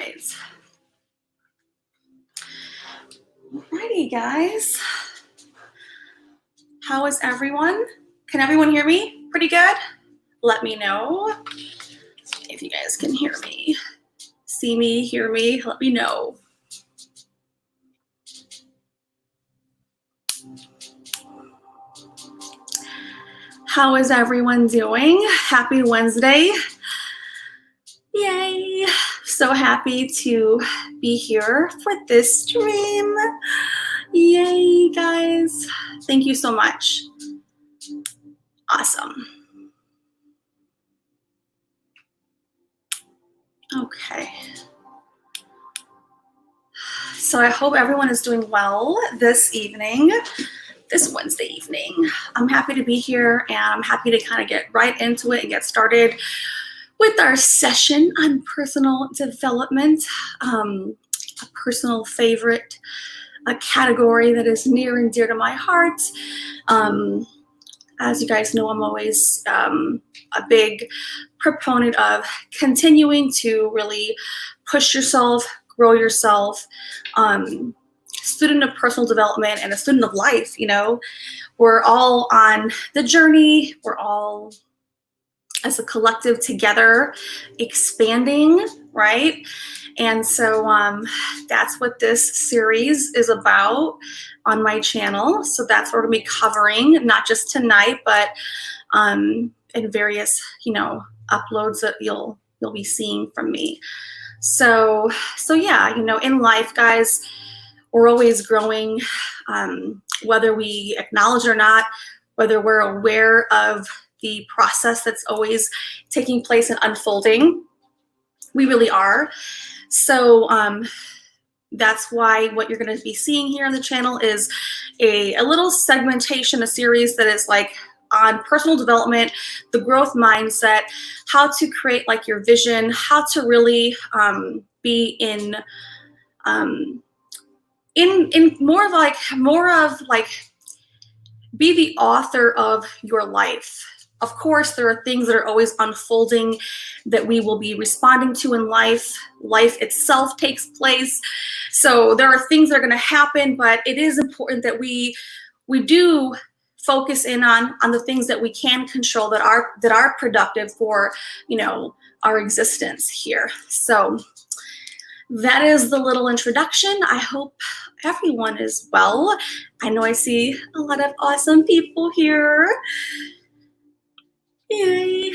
right. Alrighty, guys. How is everyone? Can everyone hear me pretty good? Let me know if you guys can hear me. See me, hear me, let me know. How is everyone doing? Happy Wednesday. Yay. So happy to be here for this stream. Yay, guys. Thank you so much. Awesome. Okay. So I hope everyone is doing well this evening, this Wednesday evening. I'm happy to be here and I'm happy to kind of get right into it and get started with our session on personal development, a personal favorite, a category that is near and dear to my heart. As you guys know, I'm always a big proponent of continuing to really push yourself, grow yourself, student of personal development and a student of life. You know, we're all on the journey. We're all as a collective together expanding, right? And so that's what this series is about on my channel. So that's what we're gonna be covering, not just tonight, but in various, uploads that you'll be seeing from me. So yeah, in life, guys, we're always growing, whether we acknowledge it or not, whether we're aware of the process that's always taking place and unfolding. We really are. So that's why what you're going to be seeing here on the channel is a little segmentation, a series that is like on personal development, the growth mindset, how to create like your vision, how to really be in more of be the author of your life. Of course, there are things that are always unfolding that we will be responding to in life. Life itself takes place. So there are things that are going to happen, but it is important that we do focus in on the things that we can control that are productive for, our existence here. So that is the little introduction. I hope everyone is well. I know I see a lot of awesome people here. Yay.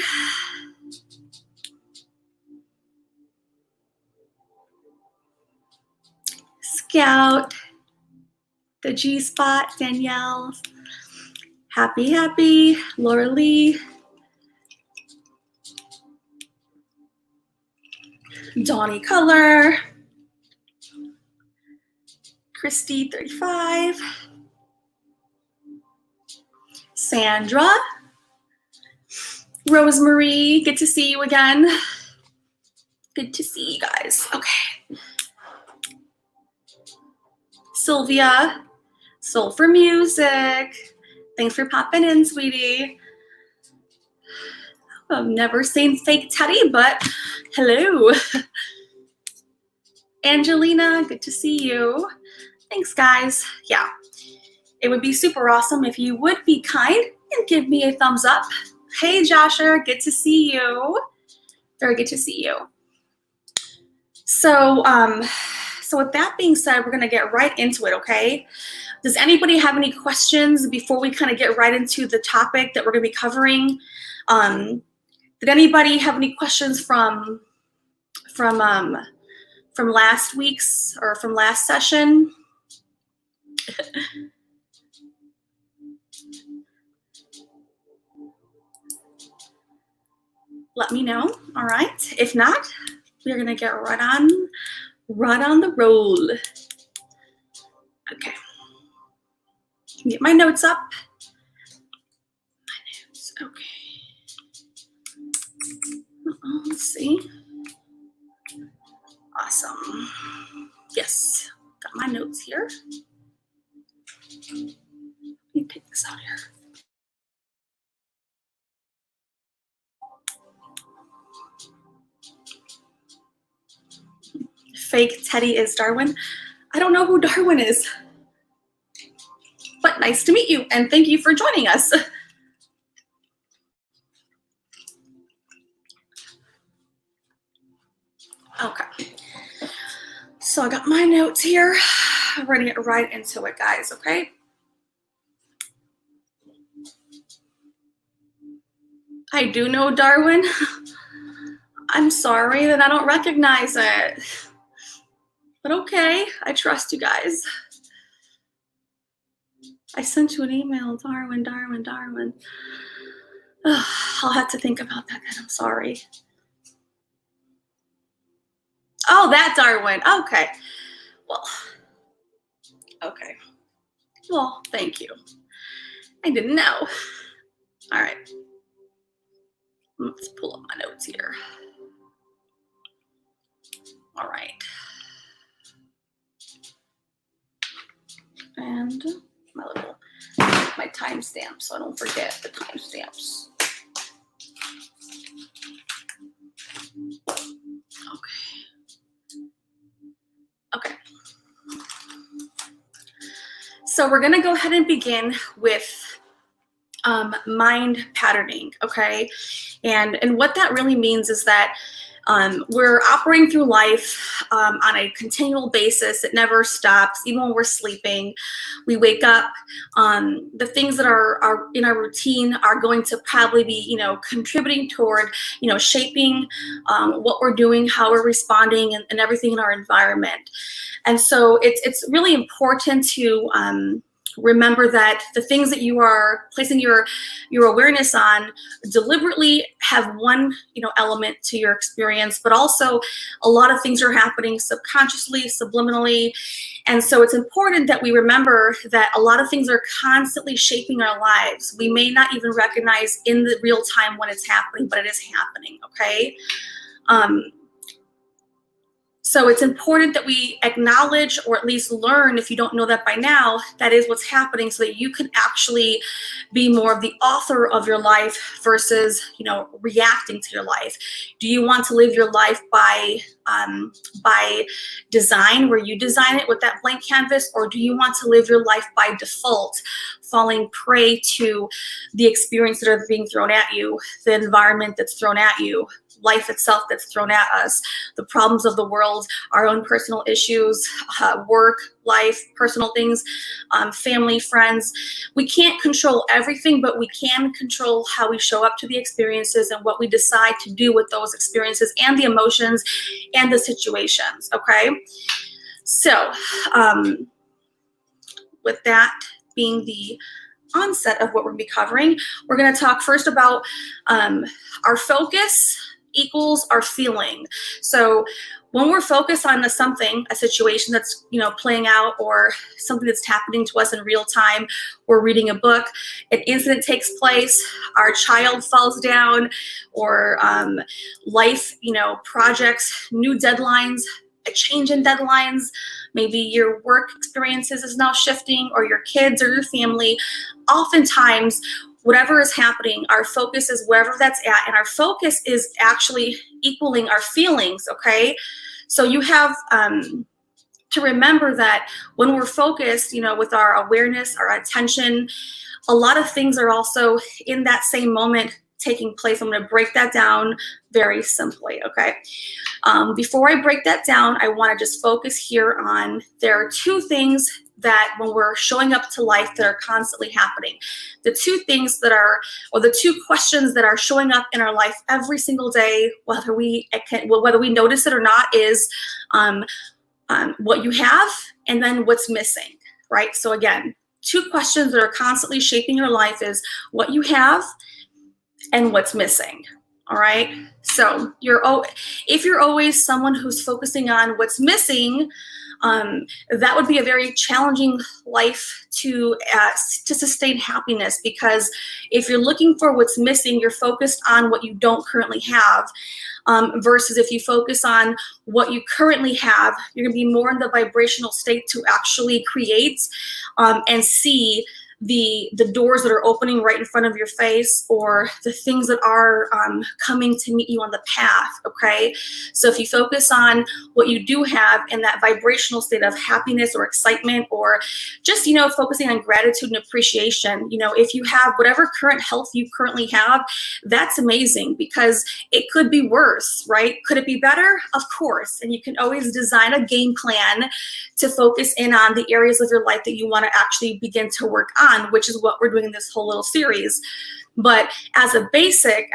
Scout, the G-Spot, Danielle, Happy, Laura Lee, Donnie Color, Christy 35, Sandra, Rosemary, good to see you again. Good to see you guys. Okay. Sylvia, Soul for Music. Thanks for popping in, sweetie. I've never seen Fake Teddy, but hello. Angelina, good to see you. Thanks, guys. Yeah, it would be super awesome if you would be kind and give me a thumbs up. Hey, Joshua, good to see you. Very good to see you. So with that being said, we're gonna get right into it, okay? Does anybody have any questions before we kind of get right into the topic that we're gonna be covering? Did anybody have any questions from last week's or from last session? Let me know. All right. If not, we're gonna get right on the roll. Okay. Get my notes up. Okay. Let's see. Awesome. Yes, got my notes here. Let me take this out here. fake Teddy is Darwin. I don't know who Darwin is, but nice to meet you and thank you for joining us. Okay, so I got my notes here. We're gonna get right into it, guys, okay? I do know Darwin. I'm sorry that I don't recognize it. But okay, I trust you guys. I sent you an email, Darwin. Ugh, I'll have to think about that then, I'm sorry. Oh, that Darwin, okay. Well, okay. Well, thank you. I didn't know. All right. Let's pull up my notes here. All right. And my timestamp so I don't forget the timestamps. Okay. So we're gonna go ahead and begin with mind patterning, okay? And what that really means is that we're operating through life on a continual basis. It never stops, even when we're sleeping. We wake up. The things that are in our routine are going to probably be, contributing toward, shaping what we're doing, how we're responding, and everything in our environment. And so it's really important to remember that the things that you are placing your awareness on deliberately have one element to your experience, but also a lot of things are happening subconsciously, subliminally. And so it's important that we remember that a lot of things are constantly shaping our lives. We may not even recognize in the real time when it's happening, but it is happening, okay? So it's important that we acknowledge, or at least learn, if you don't know that by now, that is what's happening, so that you can actually be more of the author of your life versus, reacting to your life. Do you want to live your life by design, where you design it with that blank canvas, or do you want to live your life by default, falling prey to the experience that are being thrown at you, the environment that's thrown at you, life itself that's thrown at us, the problems of the world, our own personal issues, work, life, personal things, family, friends. We can't control everything, but we can control how we show up to the experiences and what we decide to do with those experiences and the emotions and the situations, okay? So with that being the onset of what we're going to be covering, we're going to talk first about our focus equals our feeling. So when we're focused on a situation that's playing out, or something that's happening to us in real time, we're reading a book, an incident takes place, our child falls down, or life, projects, new deadlines, a change in deadlines, maybe your work experiences is now shifting, or your kids or your family. Oftentimes, whatever is happening, our focus is wherever that's at, and our focus is actually equaling our feelings, okay? So you have to remember that when we're focused, with our awareness, our attention, a lot of things are also in that same moment taking place. I'm going to break that down very simply, okay? Before I break that down, I want to just focus here on, there are two things that when we're showing up to life that are constantly happening. The two things that are, or the two questions that are showing up in our life every single day, whether we notice it or not, is what you have and then what's missing, right? So again, two questions that are constantly shaping your life is what you have and what's missing. All right. So if you're always someone who's focusing on what's missing, that would be a very challenging life to sustain happiness, because if you're looking for what's missing, you're focused on what you don't currently have, versus if you focus on what you currently have, you're going to be more in the vibrational state to actually create and see the doors that are opening right in front of your face, or the things that are coming to meet you on the path, okay? So if you focus on what you do have in that vibrational state of happiness or excitement, or just, focusing on gratitude and appreciation, if you have whatever current health you currently have, that's amazing, because it could be worse, right? Could it be better? Of course. And you can always design a game plan to focus in on the areas of your life that you want to actually begin to work on, which is what we're doing in this whole little series. But as a basic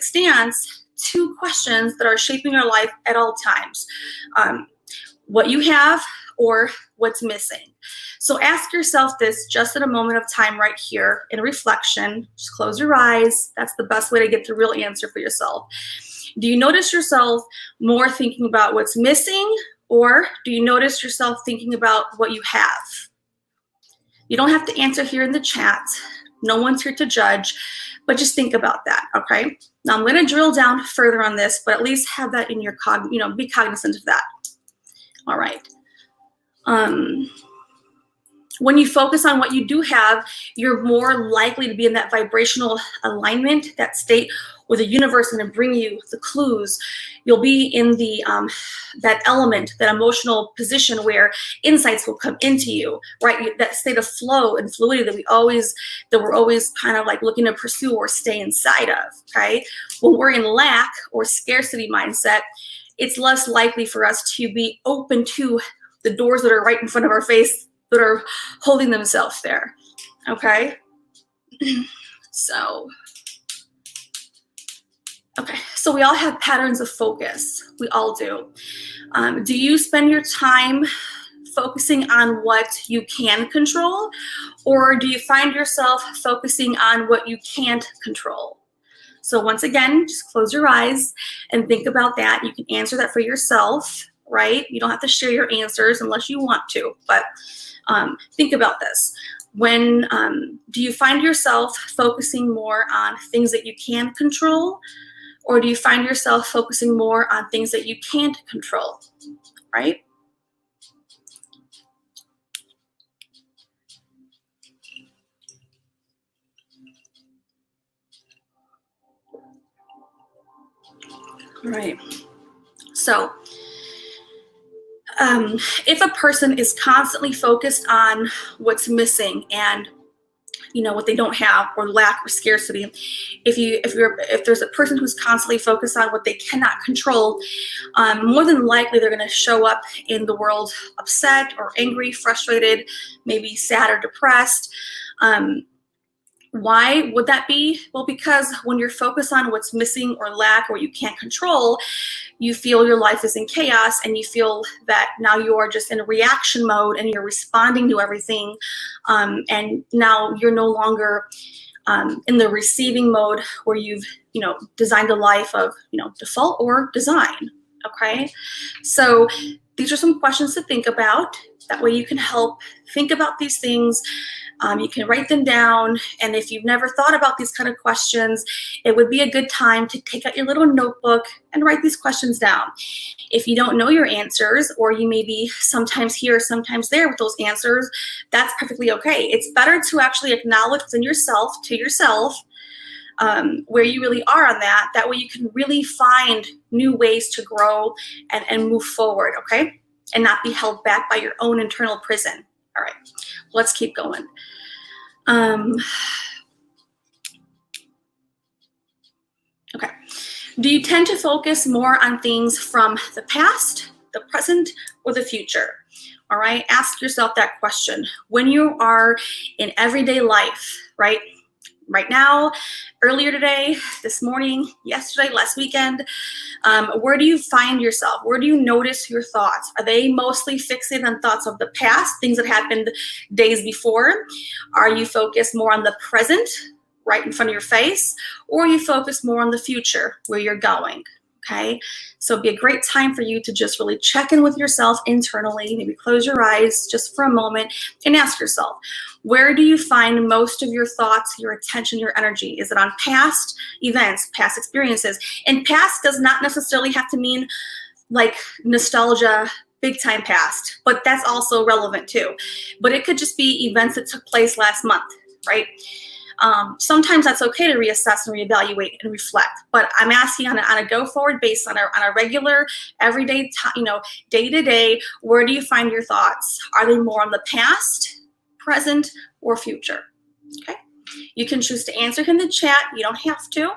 stance, 2 questions that are shaping your life at all times: what you have or what's missing. So ask yourself this just in a moment of time right here in reflection. Just close your eyes. That's the best way to get the real answer for yourself. Do you notice yourself more thinking about what's missing, or do you notice yourself thinking about what you have? You don't have to answer here in the chat. No one's here to judge, but just think about that, okay? Now I'm going to drill down further on this, but at least have that in your be cognizant of that. All right. When you focus on what you do have, you're more likely to be in that vibrational alignment, that state where the universe is going to bring you the clues. You'll be in the that element, that emotional position where insights will come into you, right? That state of flow and fluidity that we're always kind of like looking to pursue or stay inside of, okay? When we're in lack or scarcity mindset, it's less likely for us to be open to the doors that are right in front of our face that are holding themselves there, okay? So we all have patterns of focus. We all do. Do you spend your time focusing on what you can control, or do you find yourself focusing on what you can't control? So once again, just close your eyes and think about that. You can answer that for yourself, right? You don't have to share your answers unless you want to, but think about this. When do you find yourself focusing more on things that you can control, or do you find yourself focusing more on things that you can't control, right? All right. So if a person is constantly focused on what's missing and what they don't have, or lack or scarcity, if there's a person who's constantly focused on what they cannot control, more than likely they're going to show up in the world upset or angry, frustrated, maybe sad or depressed. Why would that be? Well, because when you're focused on what's missing or lack or you can't control, you feel your life is in chaos, and you feel that now you are just in a reaction mode and you're responding to everything. And now you're no longer in the receiving mode where you've, designed a life of, default or design. Okay. So these are some questions to think about. That way you can help think about these things. You can write them down, and if you've never thought about these kind of questions, it would be a good time to take out your little notebook and write these questions down. If you don't know your answers, or you may be sometimes here, sometimes there with those answers, that's perfectly okay. It's better to actually acknowledge within yourself, to yourself, where you really are on that. That way you can really find new ways to grow and move forward, okay? And not be held back by your own internal prison. All right, let's keep going. Okay. Do you tend to focus more on things from the past, the present, or the future? All right, ask yourself that question. When you are in everyday life, right? Right now, earlier today, this morning, yesterday, last weekend, where do you find yourself? Where do you notice your thoughts? Are they mostly fixated on thoughts of the past, things that happened days before? Are you focused more on the present, right in front of your face? Or are you focused more on the future, where you're going? Okay, so it'd be a great time for you to just really check in with yourself internally, maybe close your eyes just for a moment and ask yourself, where do you find most of your thoughts, your attention, your energy? Is it on past events, past experiences? And past does not necessarily have to mean like nostalgia, big time past, but that's also relevant too. But it could just be events that took place last month, right? Sometimes that's okay to reassess and reevaluate and reflect, but I'm asking on a go forward basis, on a regular, everyday, day to day, where do you find your thoughts? Are they more on the past, present, or future? Okay. You can choose to answer in the chat. You don't have to,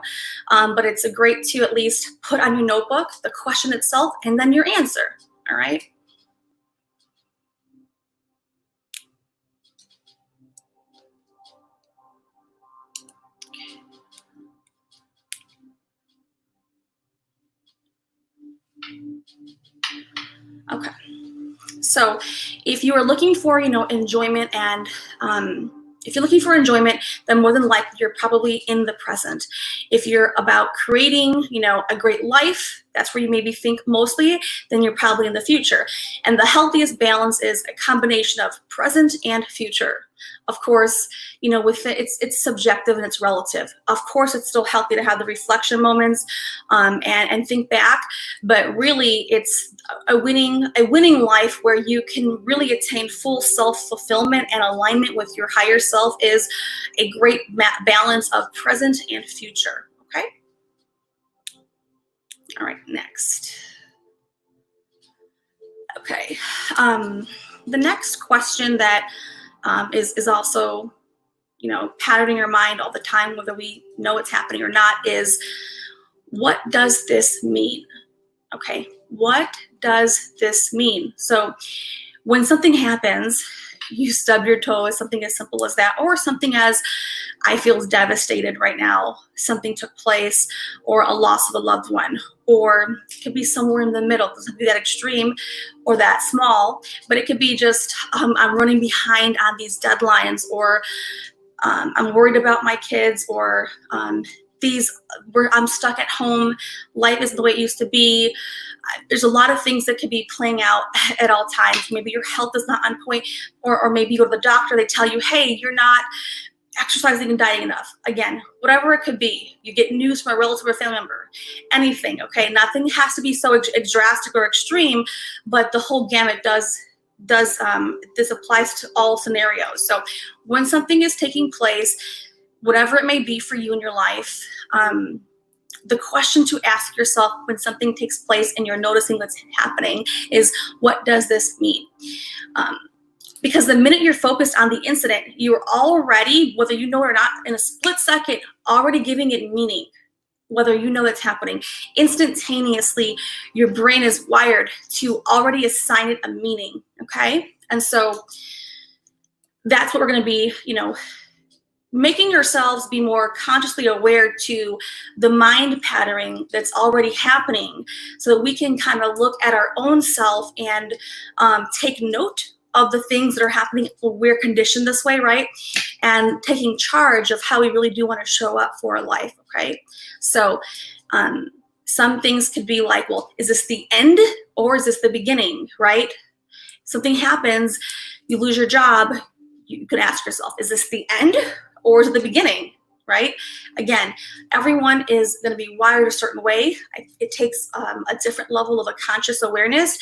but it's great to at least put on your notebook the question itself and then your answer. All right. Okay. So if you are looking for, enjoyment, and if you're looking for enjoyment, then more than likely you're probably in the present. If you're about creating, a great life, that's where you maybe think mostly, then you're probably in the future. And the healthiest balance is a combination of present and future. Of course, with it's subjective and it's relative. Of course, it's still healthy to have the reflection moments and think back, but really it's a winning life where you can really attain full self-fulfillment and alignment with your higher self is a great balance of present and future. Okay. All right, next. Okay. The next question that is also, patterning your mind all the time, whether we know it's happening or not, is what does this mean? Okay, what does this mean? So when something happens, you stub your toe, something as simple as that, or something as I feel devastated right now, something took place, or a loss of a loved one, or it could be somewhere in the middle. It doesn't have to be that extreme or that small, but it could be just I'm running behind on these deadlines, or I'm worried about my kids, or I'm stuck at home, life isn't the way it used to be. There's a lot of things that could be playing out at all times. Maybe your health is not on point, or maybe you go to the doctor, they tell you, hey, you're not exercising and dieting enough. Again, whatever it could be, you get news from a relative or family member, anything, okay? Nothing has to be so drastic or extreme, but the whole gamut does this applies to all scenarios. So when something is taking place, whatever it may be for you in your life, the question to ask yourself when something takes place and you're noticing what's happening is, what does this mean? Because the minute you're focused on the incident, you're already, whether you know it or not, in a split second, already giving it meaning, whether you know it's happening. Instantaneously, your brain is wired to already assign it a meaning, okay? And so that's what we're going to be, making yourselves be more consciously aware to the mind patterning that's already happening, so that we can kind of look at our own self and take note of the things that are happening. We're conditioned this way, right? And taking charge of how we really do want to show up for our life, okay? So some things could be like, well, is this the end or is this the beginning, right? Something happens, you lose your job, you could ask yourself, is this the end or is it the beginning, right? Again, everyone is going to be wired a certain way. It takes a different level of a conscious awareness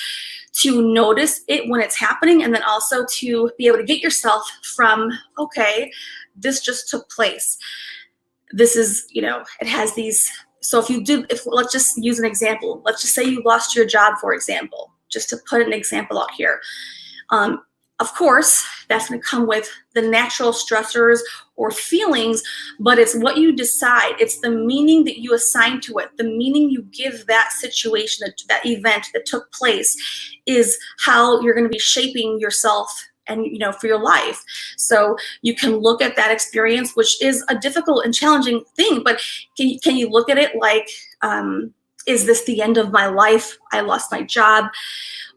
to notice it when it's happening, and then also to be able to get yourself from, okay, this just took place. This is, it has these, so let's just use an example. Let's just say you lost your job, for example, just to put an example out here. Of course, that's going to come with the natural stressors or feelings, but it's what you decide. It's the meaning that you assign to it. The meaning you give that situation, that event that took place, is how you're going to be shaping yourself and, for your life. So you can look at that experience, which is a difficult and challenging thing, but can you look at it like, is this the end of my life? I lost my job.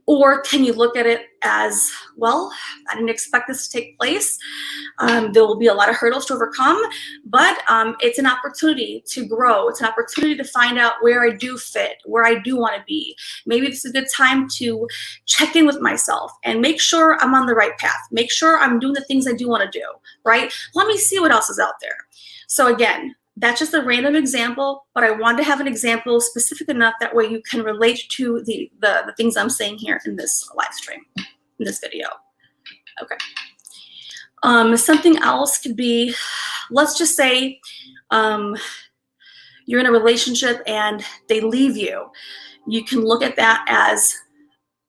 Or can you look at it as, well, I didn't expect this to take place. There will be a lot of hurdles to overcome, but it's an opportunity to grow. It's an opportunity to find out where I do fit, where I do want to be. Maybe this is a good time to check in with myself and make sure I'm on the right path. Make sure I'm doing the things I do want to do, right? Let me see what else is out there. So again, that's just a random example, but I wanted to have an example specific enough that way you can relate to the things I'm saying here in this live stream, in this video. Okay. Something else could be, let's just say you're in a relationship and they leave you. You can look at that as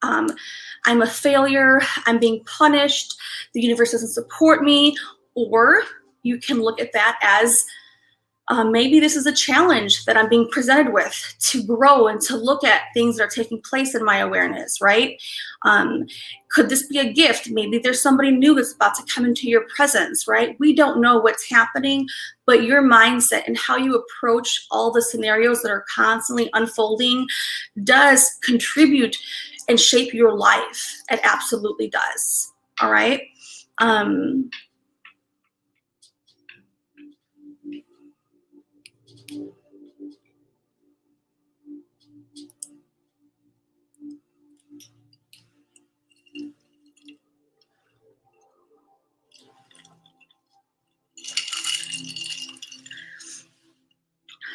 I'm a failure, I'm being punished, the universe doesn't support me, or you can look at that as maybe this is a challenge that I'm being presented with to grow and to look at things that are taking place in my awareness, right? Could this be a gift? Maybe there's somebody new that's about to come into your presence, right? We don't know what's happening, but your mindset and how you approach all the scenarios that are constantly unfolding does contribute and shape your life. It absolutely does, all right?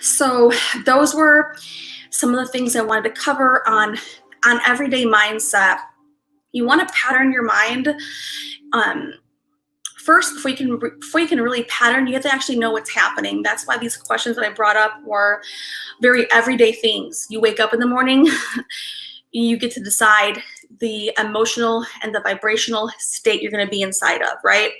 So those were some of the things I wanted to cover on everyday mindset. You want to pattern your mind. First, before you can really pattern, you have to actually know what's happening. That's why these questions that I brought up were very everyday things. You wake up in the morning, you get to decide the emotional and the vibrational state you're going to be inside of, right?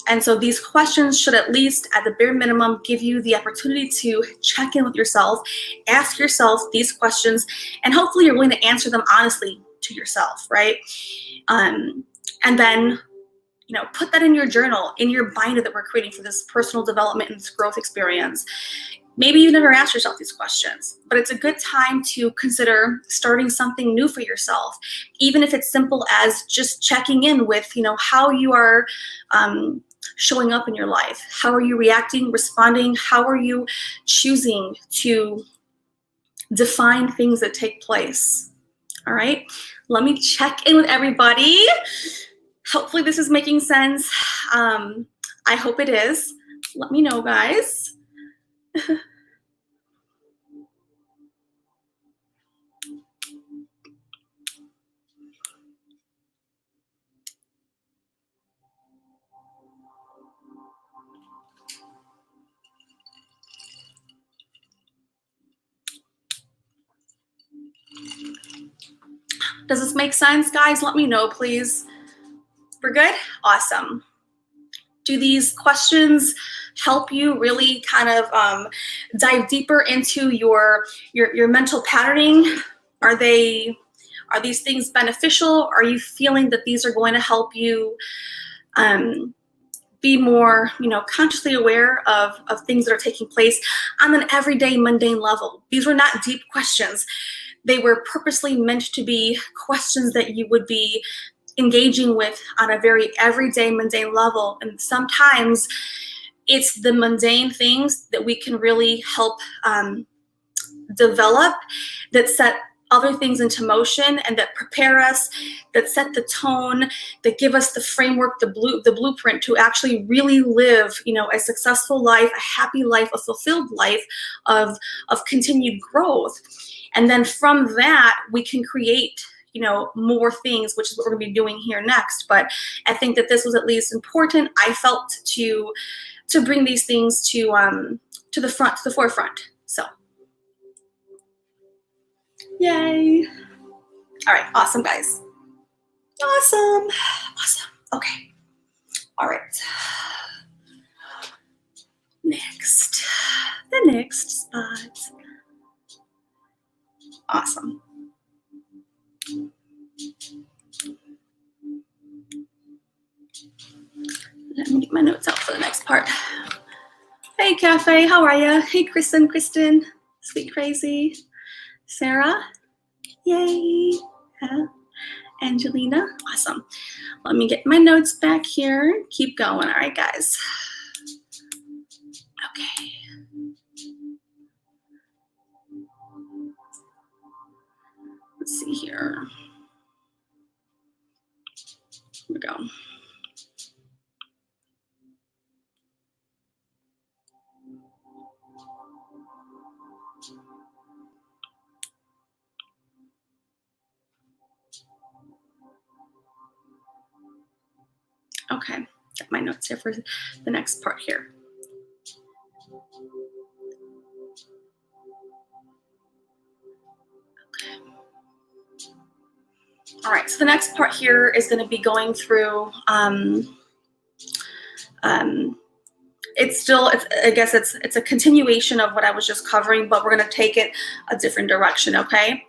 And so these questions should, at least at the bare minimum, give you the opportunity to check in with yourself, ask yourself these questions, and hopefully you're willing to answer them honestly to yourself, right? And then, put that in your journal, in your binder that we're creating for this personal development and this growth experience. Maybe you never asked yourself these questions, but it's a good time to consider starting something new for yourself, even if it's simple as just checking in with, how you are showing up in your life. How are you reacting, responding? How are you choosing to define things that take place? All right, let me check in with everybody. Hopefully this is making sense. I hope it is. Let me know, guys. Does this make sense, guys? Let me know, please. We're good? Awesome. Do these questions help you really kind of dive deeper into your mental patterning? Are these things beneficial? Are you feeling that these are going to help you be more, consciously aware of things that are taking place on an everyday mundane level? These were not deep questions. They were purposely meant to be questions that you would be engaging with on a very everyday mundane level. And sometimes it's the mundane things that we can really help develop that set other things into motion and that prepare us, that set the tone, that give us the framework, the blueprint to actually really live, a successful life, a happy life, a fulfilled life of continued growth. And then from that, we can create, more things, which is what we're going to be doing here next. But I think that this was at least important. I felt to bring these things to the forefront. So, yay! All right, awesome, guys. Awesome. Okay. All right. The next spot. Awesome. Let me get my notes out for the next part. Hey, Cafe, how are you? Hey, Kristen, Sweet Crazy. Sarah, yay. Angelina, awesome. Let me get my notes back here. Keep going, all right, guys. Okay. Let's see here. Here we go. Okay, got my notes here for the next part here. All right, so the next part here is going to be going through, it's a continuation of what I was just covering, but we're going to take it a different direction, okay?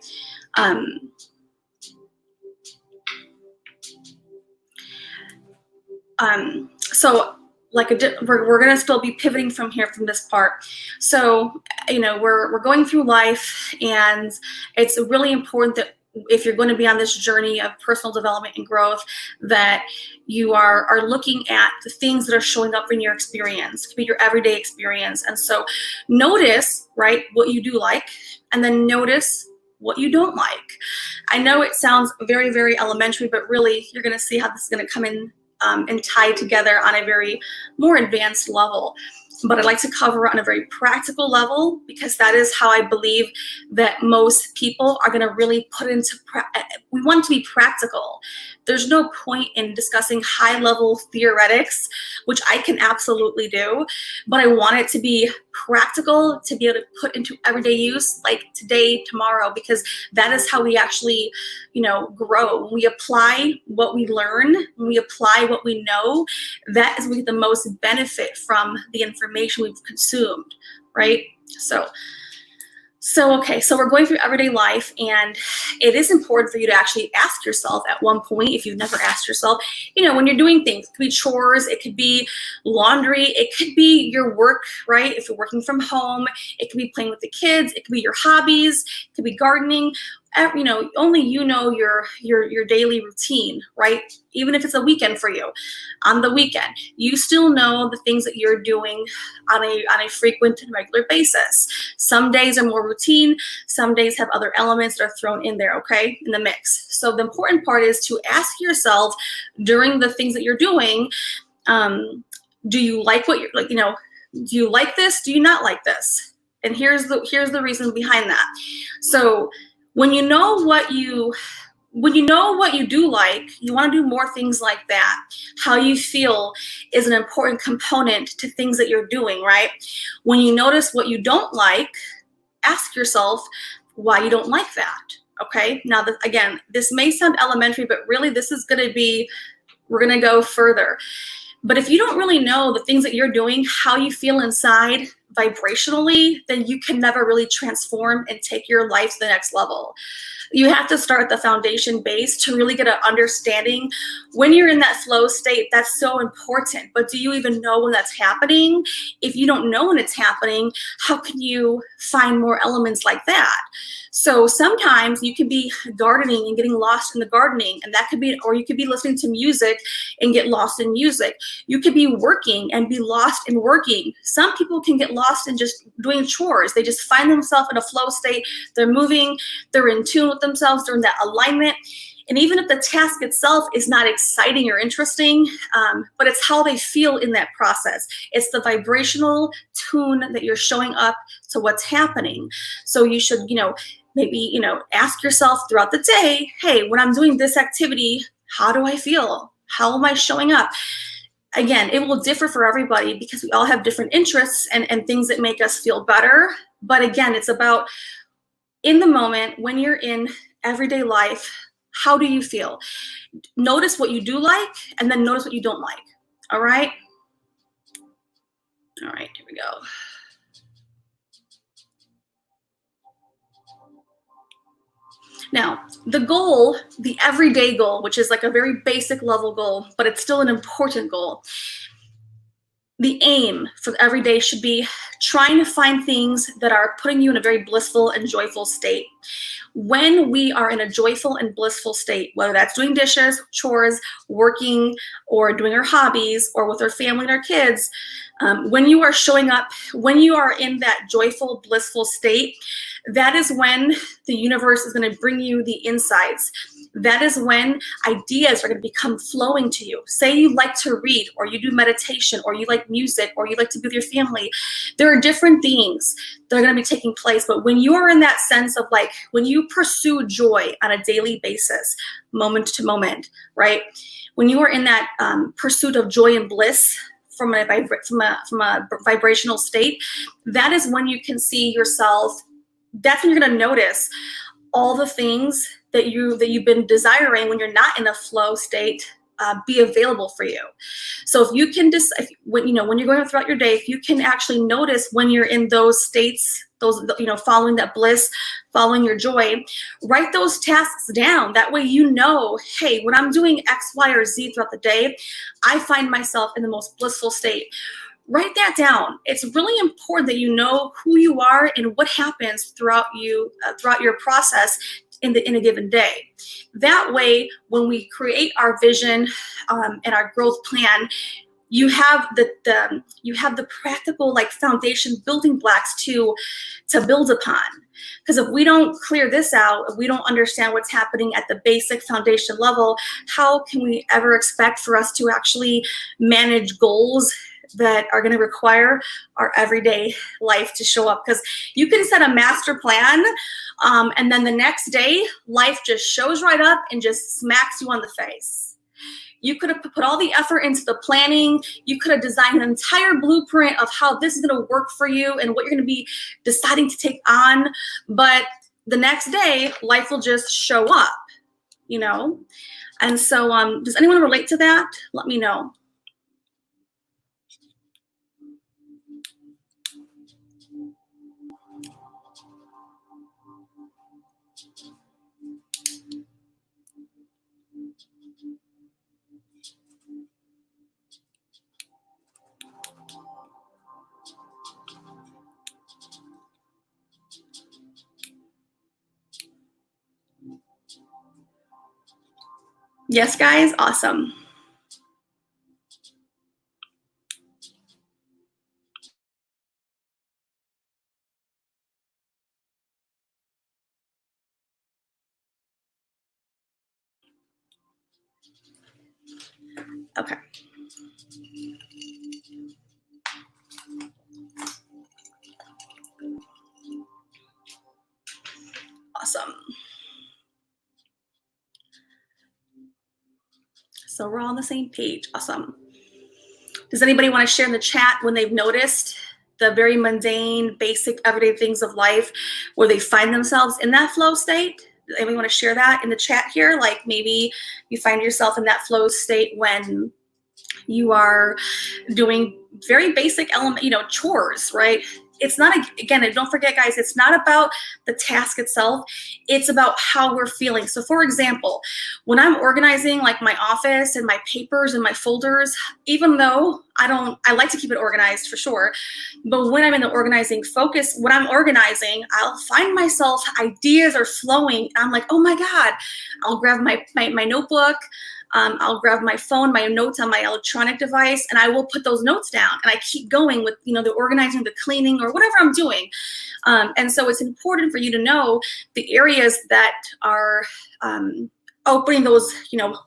So like we're going to still be pivoting from here from this part. So, you know, we're going through life, and it's really important that if you're going to be on this journey of personal development and growth, that you are looking at the things that are showing up in your experience. It could be your everyday experience. And so notice, right, what you do like, and then notice what you don't like. I know it sounds very, very elementary, but really you're going to see how this is going to come in and tie together on a very more advanced level. But I'd like to cover on a very practical level, because that is how I believe that most people are going to really put into we want to be practical. There's no point in discussing high-level theoretics, which I can absolutely do, but I want it to be practical, to be able to put into everyday use, like today, tomorrow, because that is how we actually, you know, grow. When we apply what we learn, when we apply what we know, that is when we get the most benefit from the information we've consumed, right? So okay, so we're going through everyday life, and it is important for you to actually ask yourself at one point, if you've never asked yourself, you know, when you're doing things, it could be chores, it could be laundry, it could be your work, right? If you're working from home, it could be playing with the kids, it could be your hobbies, it could be gardening. You know, only you know your daily routine, right? Even if it's a weekend for you, on the weekend, you still know the things that you're doing on a frequent and regular basis. Some days are more routine, some days have other elements that are thrown in there, okay, in the mix. So the important part is to ask yourself during the things that you're doing, do you like what you're like? You know, do you like this? Do you not like this? And here's the reason behind that. So when you know what you do like, you want to do more things like that. How you feel is an important component to things that you're doing, right? When you notice what you don't like, ask yourself why you don't like that, okay? Now, again, this may sound elementary, but really this is going to be, we're going to go further. But if you don't really know the things that you're doing, how you feel inside vibrationally, then you can never really transform and take your life to the next level. You have to start at the foundation base to really get an understanding. When you're in that flow state, that's so important. But do you even know when that's happening? If you don't know when it's happening, how can you find more elements like that? So sometimes you could be gardening and getting lost in the gardening, and that could be, or you could be listening to music and get lost in music. You could be working and be lost in working. Some people can get lost in just doing chores. They just find themselves in a flow state. They're moving, they're in tune with themselves, they're in that alignment. And even if the task itself is not exciting or interesting, but it's how they feel in that process. It's the vibrational tune that you're showing up to what's happening. So you should, maybe, ask yourself throughout the day, hey, when I'm doing this activity, how do I feel? How am I showing up? Again, it will differ for everybody because we all have different interests and things that make us feel better. But again, it's about in the moment when you're in everyday life, how do you feel? Notice what you do like, and then notice what you don't like. All right? All right, here we go. Now, the goal, the everyday goal, which is like a very basic level goal, but it's still an important goal. The aim for every day should be trying to find things that are putting you in a very blissful and joyful state. When we are in a joyful and blissful state, whether that's doing dishes, chores, working, or doing our hobbies, or with our family and our kids, When you are showing up, when you are in that joyful, blissful state, that is when the universe is going to bring you the insights. That is when ideas are going to become flowing to you. Say you like to read, or you do meditation, or you like music, or you like to be with your family. There are different things that are going to be taking place. But when you are in that sense of like, when you pursue joy on a daily basis, moment to moment, right? When you are in that pursuit of joy and bliss, from a vibrational state, that is when you can see yourself. That's when you're going to notice all the things that you've been desiring when you're not in a flow state be available for you. So if you can just, when you're going throughout your day, if you can actually notice when you're in those states, those, following that bliss, following your joy, write those tasks down. That way, hey, when I'm doing X, Y, or Z throughout the day, I find myself in the most blissful state. Write that down. It's really important that you know who you are and what happens throughout your process in a given day. That way, when we create our vision and our growth plan, you have the practical foundation building blocks to build upon. Because if we don't clear this out, if we don't understand what's happening at the basic foundation level, how can we ever expect for us to actually manage goals that are going to require our everyday life to show up? Because you can set a master plan and then the next day life just shows right up and just smacks you on the face. You could have put all the effort into the planning. You could have designed an entire blueprint of how this is going to work for you and what you're going to be deciding to take on. But the next day, life will just show up, And so does anyone relate to that? Let me know. Yes, guys, awesome. Okay. Awesome. So we're all on the same page. Awesome. Does anybody want to share in the chat when they've noticed the very mundane, basic, everyday things of life where they find themselves in that flow state? Does anybody want to share that in the chat here? Like maybe you find yourself in that flow state when you are doing very basic chores, right? It's not, again, don't forget, guys, it's not about the task itself. It's about how we're feeling. So for example, when I'm organizing like my office and my papers and my folders, even though I like to keep it organized for sure, but when I'm in the organizing focus, when I'm organizing, I'll find myself, ideas are flowing. I'm like, oh my God, I'll grab my notebook. I'll grab my phone, my notes on my electronic device, and I will put those notes down. And I keep going with, the organizing, the cleaning, or whatever I'm doing. And so it's important for you to know the areas that are opening those,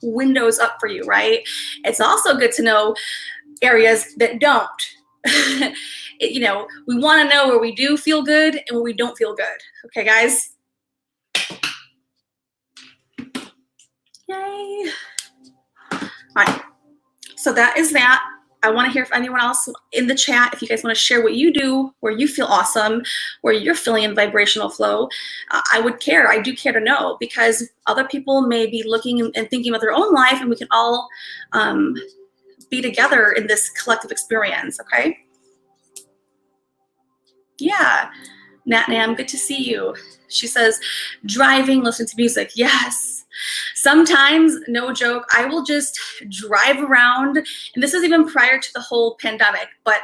windows up for you, right? It's also good to know areas that don't. We want to know where we do feel good and where we don't feel good. Okay, guys? Yay. All right, so that is that. I want to hear if anyone else in the chat, if you guys want to share what you do, where you feel awesome, where you're feeling in vibrational flow. I would care. I do care to know, because other people may be looking and thinking about their own life, and we can all be together in this collective experience, okay? Yeah, Nat Nam, good to see you. She says, driving, listen to music. Yes. Sometimes, no joke, I will just drive around, and this is even prior to the whole pandemic, but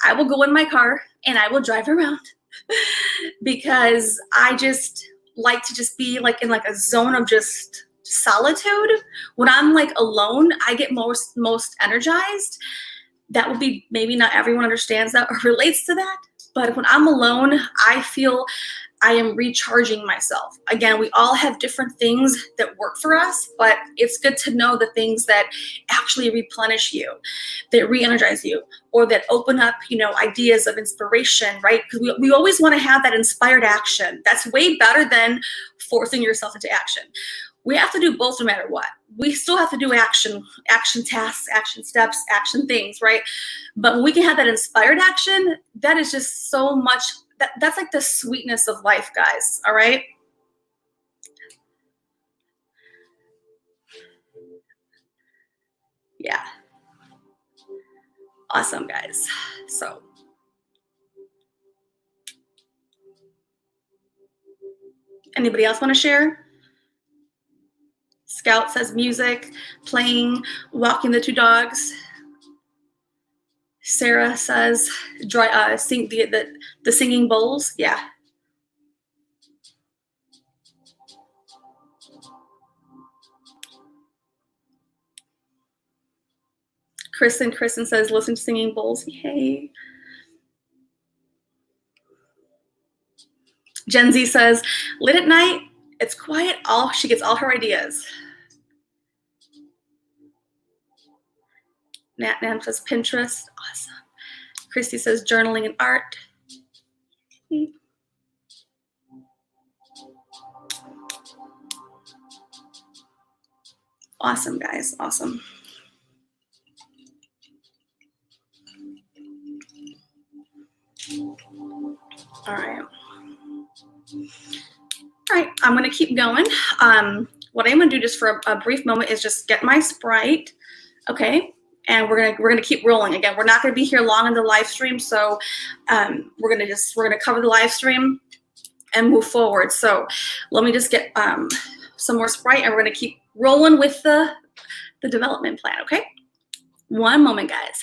I will go in my car and I will drive around because I just like to just be like in like a zone of just solitude. When I'm like alone, I get most energized. That would be, maybe not everyone understands that or relates to that, but when I'm alone, I feel I am recharging myself. Again, we all have different things that work for us, but it's good to know the things that actually replenish you, that re-energize you, or that open up, ideas of inspiration, right? Because we always want to have that inspired action. That's way better than forcing yourself into action. We have to do both no matter what. We still have to do action tasks, action steps, action things, right? But when we can have that inspired action, that is just so much, that's like the sweetness of life, guys, all right? Yeah, awesome, guys. So, anybody else want to share? Scout says music, playing, walking the two dogs. Sarah says sing the singing bowls. Yeah. Kristen says listen to singing bowls. Yay. Gen Z says lit at night. It's quiet. She gets all her ideas. Nat Nam says Pinterest. Awesome. Christy says journaling and art. Awesome, guys. Awesome. All right. All right, I'm going to keep going. What I'm going to do just for a brief moment is just get my Sprite, okay? And we're gonna keep rolling. Again, we're not going to be here long in the live stream, so we're gonna cover the live stream and move forward. So let me just get some more Sprite, and we're going to keep rolling with the development plan, okay? One moment, guys.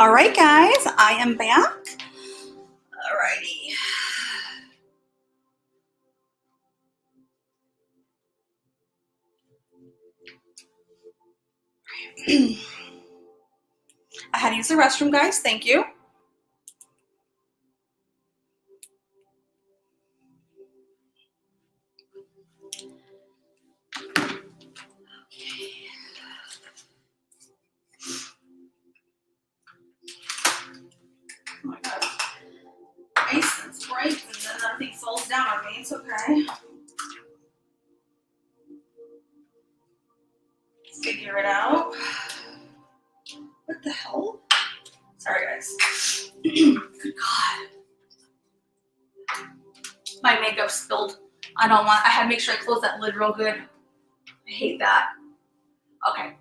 All right, guys, I am back. All righty. I had to use the restroom, guys. Thank you. Oh my God. Ice and Sprite, and then nothing falls down on me. It's okay. Figure it out. What the hell? Sorry, guys. Good God. My makeup spilled. I had to make sure I close that lid real good. I hate that. Okay.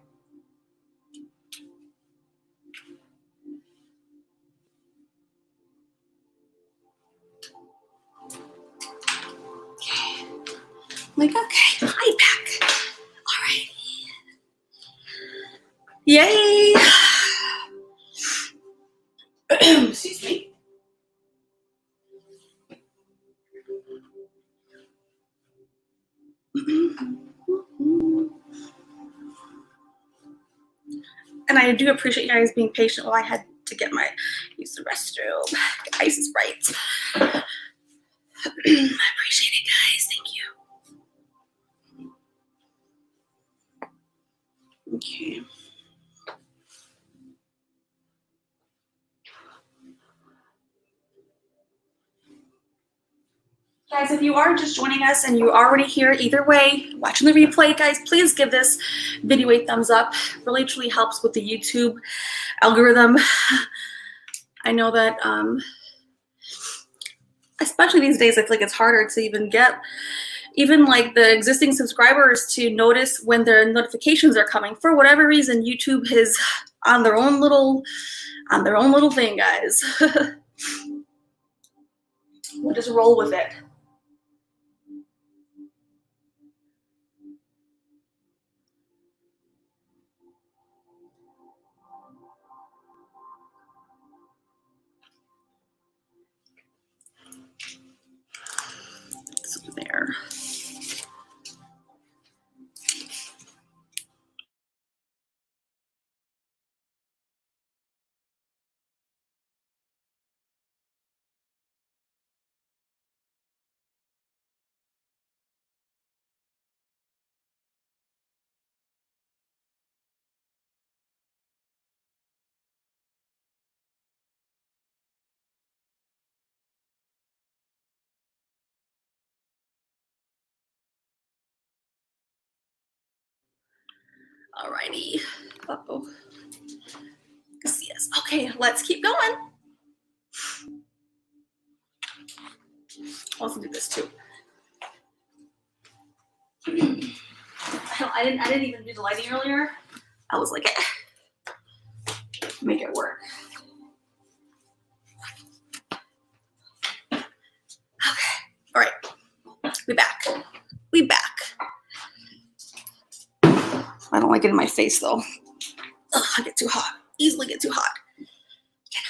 Okay. Like, okay, hi back. All right. Yay. Excuse me. And I do appreciate you guys being patient while I had to use the restroom. Get ice and Sprite. I appreciate it, guys. Thank you. Okay. Guys, if you are just joining us and you're already here, either way, watching the replay, guys, please give this video a thumbs up. Really, truly helps with the YouTube algorithm. I know that, especially these days, I feel like it's harder to even get like the existing subscribers to notice when their notifications are coming. For whatever reason, YouTube is on their own little thing, guys. We'll just roll with it. So there. Alrighty. Uh-oh. Yes. Okay, let's keep going. I'll also do this too. I didn't even do the lighting earlier. I was like, make it work. Okay. All right. We back. I don't like it in my face though. Ugh, I get too hot. Easily get too hot. Get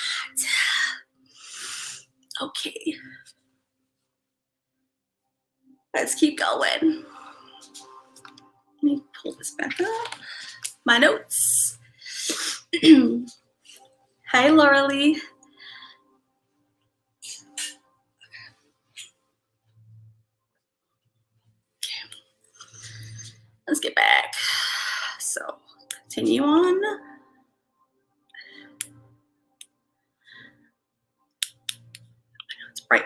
hot. Okay. Let's keep going. Let me pull this back up. My notes. Hi, Laura Lee. Let's get back. So, continue on. Right.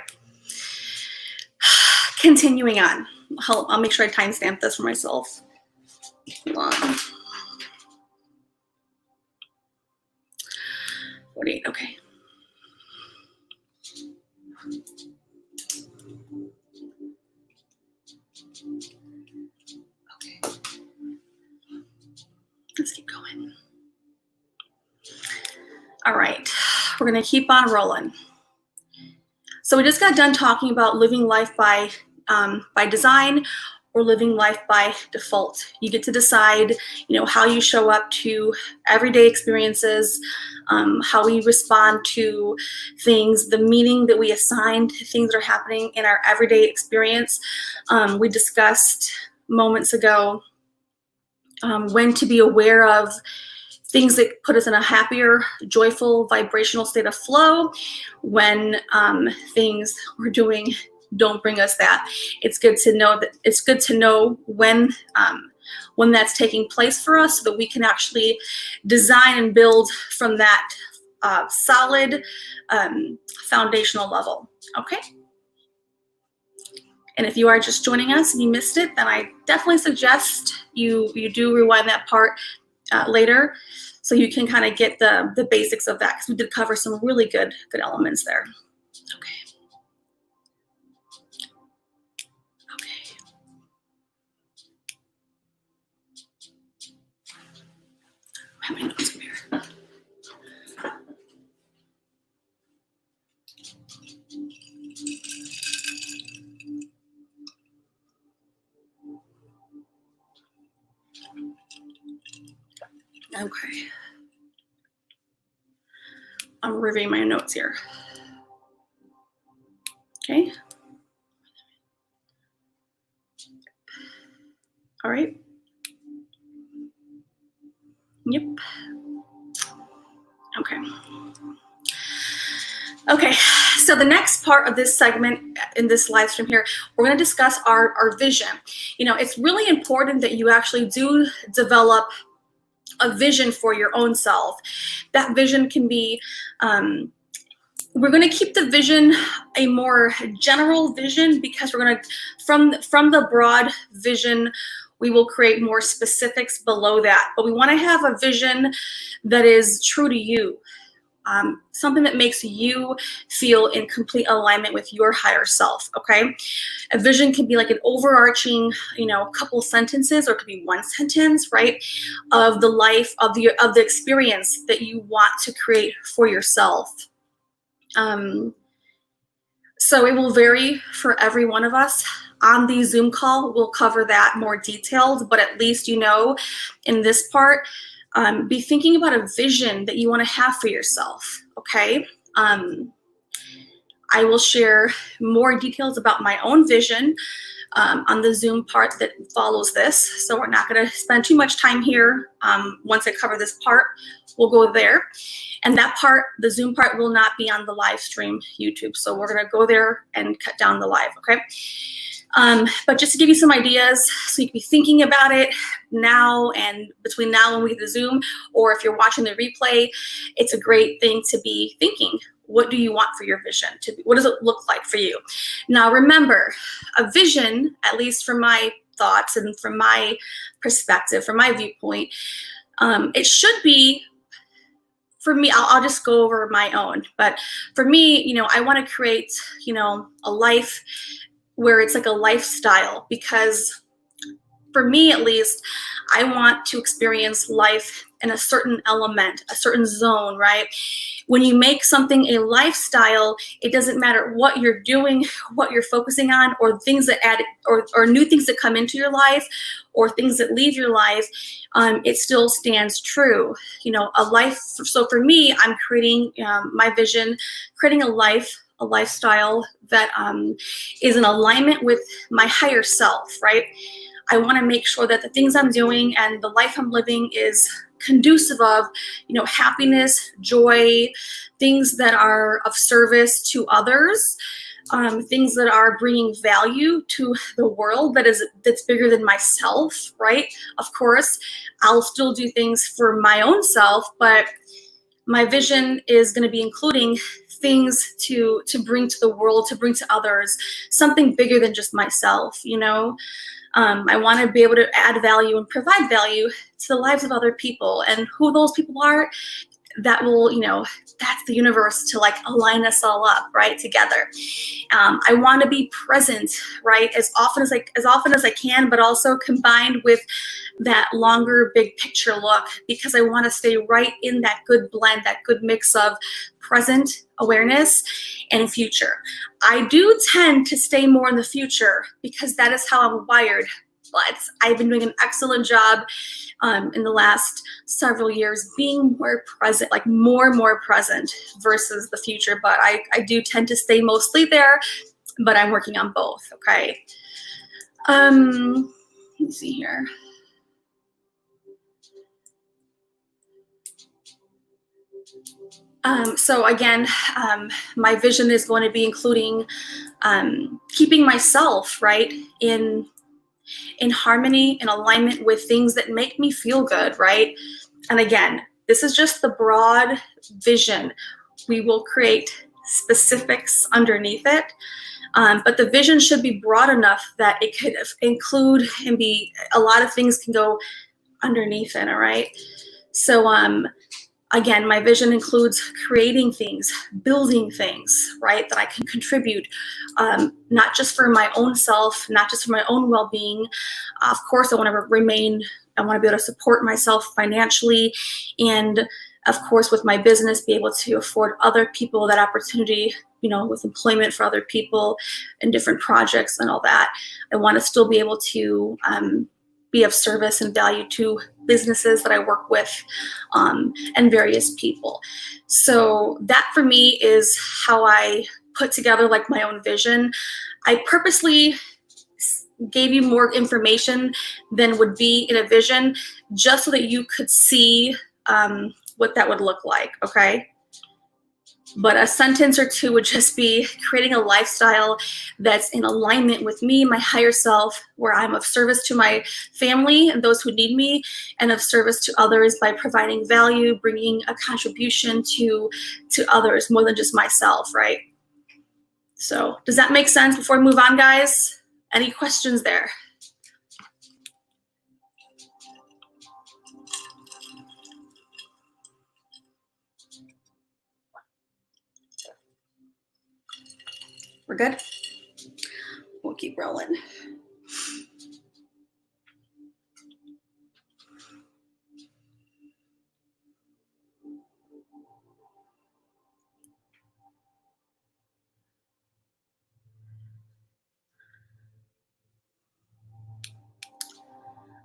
Continuing on. I'll make sure I timestamp this for myself. Hold on. 48, okay. Okay. Let's keep going. All right, we're gonna keep on rolling. So we just got done talking about living life by design, or living life by default. You get to decide, how you show up to everyday experiences, how we respond to things, the meaning that we assign to things that are happening in our everyday experience. We discussed moments ago when to be aware of things that put us in a happier, joyful, vibrational state of flow, when things we're doing don't bring us that. It's good to know when that's taking place for us, so that we can actually design and build from that solid foundational level. Okay. And if you are just joining us and you missed it, then I definitely suggest you do rewind that part later, so you can kind of get the basics of that, because we did cover some really good elements there. Okay. I have my notes here. Okay. I'm reviewing my notes here. Okay. All right. Yep. Okay. Okay, so the next part of this segment in this live stream here, we're going to discuss our vision. It's really important that you actually do develop a vision for your own self. That vision can be, we're going to keep the vision a more general vision, because we're going to, from the broad vision, we will create more specifics below that. But we want to have a vision that is true to you. Something that makes you feel in complete alignment with your higher self, okay? A vision can be like an overarching, couple sentences, or it could be one sentence, right? Of the life, of the experience that you want to create for yourself. So it will vary for every one of us. On the Zoom call, we'll cover that more detailed, but at least in this part, be thinking about a vision that you want to have for yourself, okay? I will share more details about my own vision on the Zoom part that follows this, so we're not going to spend too much time here. Once I cover this part, we'll go there. And that part, the Zoom part, will not be on the live stream YouTube, so we're going to go there and cut down the live, okay? But just to give you some ideas, so you can be thinking about it now, and between now and we get the Zoom, or if you're watching the replay, it's a great thing to be thinking. What do you want for your vision? What does it look like for you? Now remember, a vision, at least from my thoughts and from my perspective, from my viewpoint, it should be, for me, I'll just go over my own, but for me, I want to create, a life where it's like a lifestyle, because for me at least, I want to experience life in a certain element, a certain zone, right? When you make something a lifestyle, it doesn't matter what you're doing, what you're focusing on, or things that add, or new things that come into your life, or things that leave your life, it still stands true. A life. So for me, I'm creating my vision, creating a lifestyle that is in alignment with my higher self, right? I want to make sure that the things I'm doing and the life I'm living is conducive of, happiness, joy, things that are of service to others, things that are bringing value to the world that's bigger than myself, right? Of course, I'll still do things for my own self, but my vision is going to be including things to bring to the world, to bring to others, something bigger than just myself, I want to be able to add value and provide value to the lives of other people, and who those people are, that will, that's the universe to align us all up, right, together. I want to be present, right, as often as I can, but also combined with that longer big picture look, because I want to stay right in that good blend, that good mix of present awareness and future. I do tend to stay more in the future, because that is how I'm wired. but I've been doing an excellent job in the last several years being more present, like more present versus the future. But I do tend to stay mostly there, but I'm working on both, okay? Let me see here. So again, my vision is going to be including keeping myself, right, in harmony, in alignment with things that make me feel good, right? And again, this is just the broad vision. We will create specifics underneath it, but the vision should be broad enough that it could include and be, a lot of things can go underneath it, all right? So again, my vision includes creating things, building things, right, that I can contribute, not just for my own self, not just for my own well-being. Of course, I want to be able to support myself financially, and of course, with my business, be able to afford other people that opportunity, you know, with employment for other people and different projects and all that. I want to still be able to be of service and value to businesses that I work with, and various people. So that for me is how I put together like my own vision. I purposely gave you more information than would be in a vision, just so that you could see what that would look like, okay? But a sentence or two would just be creating a lifestyle that's in alignment with me, my higher self, where I'm of service to my family and those who need me, and of service to others by providing value, bringing a contribution to others more than just myself, right? So does that make sense before we move on, guys? Any questions there? We're good? We'll keep rolling.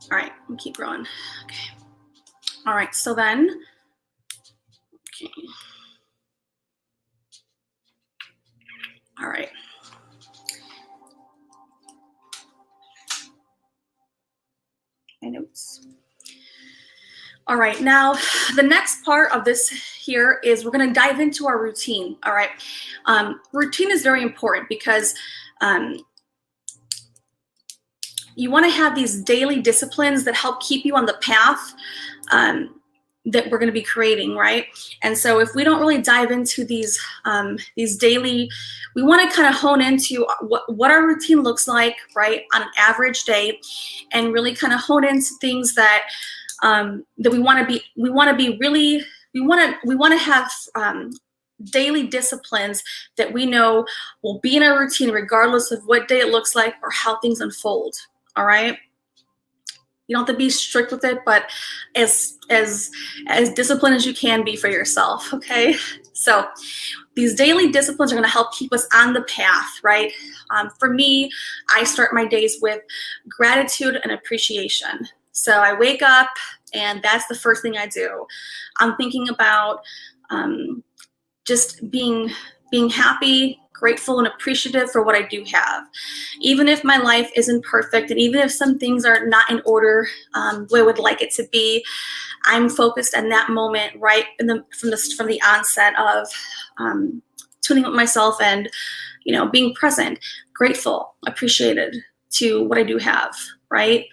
All right, we'll keep going. Okay. All right, so then, okay. All right. My notes. All right, now the next part of this here is we're gonna dive into our routine, all right? Routine is very important because you wanna have these daily disciplines that help keep you on the path that we're going to be creating, right? And so if we don't really dive into these daily, we want to kind of hone into what our routine looks like, right, on an average day, and really kind of hone into things that that we want to have daily disciplines that we know will be in our routine regardless of what day it looks like or how things unfold. All right. You don't have to be strict with it, but as disciplined as you can be for yourself, okay? So these daily disciplines are gonna help keep us on the path, right? For me, I start my days with gratitude and appreciation. So I wake up and that's the first thing I do. I'm thinking about just being happy, grateful, and appreciative for what I do have. Even if my life isn't perfect, and even if some things are not in order the way I would like it to be, I'm focused on that moment right from the onset of tuning with myself and, you know, being present, grateful, appreciated to what I do have, right?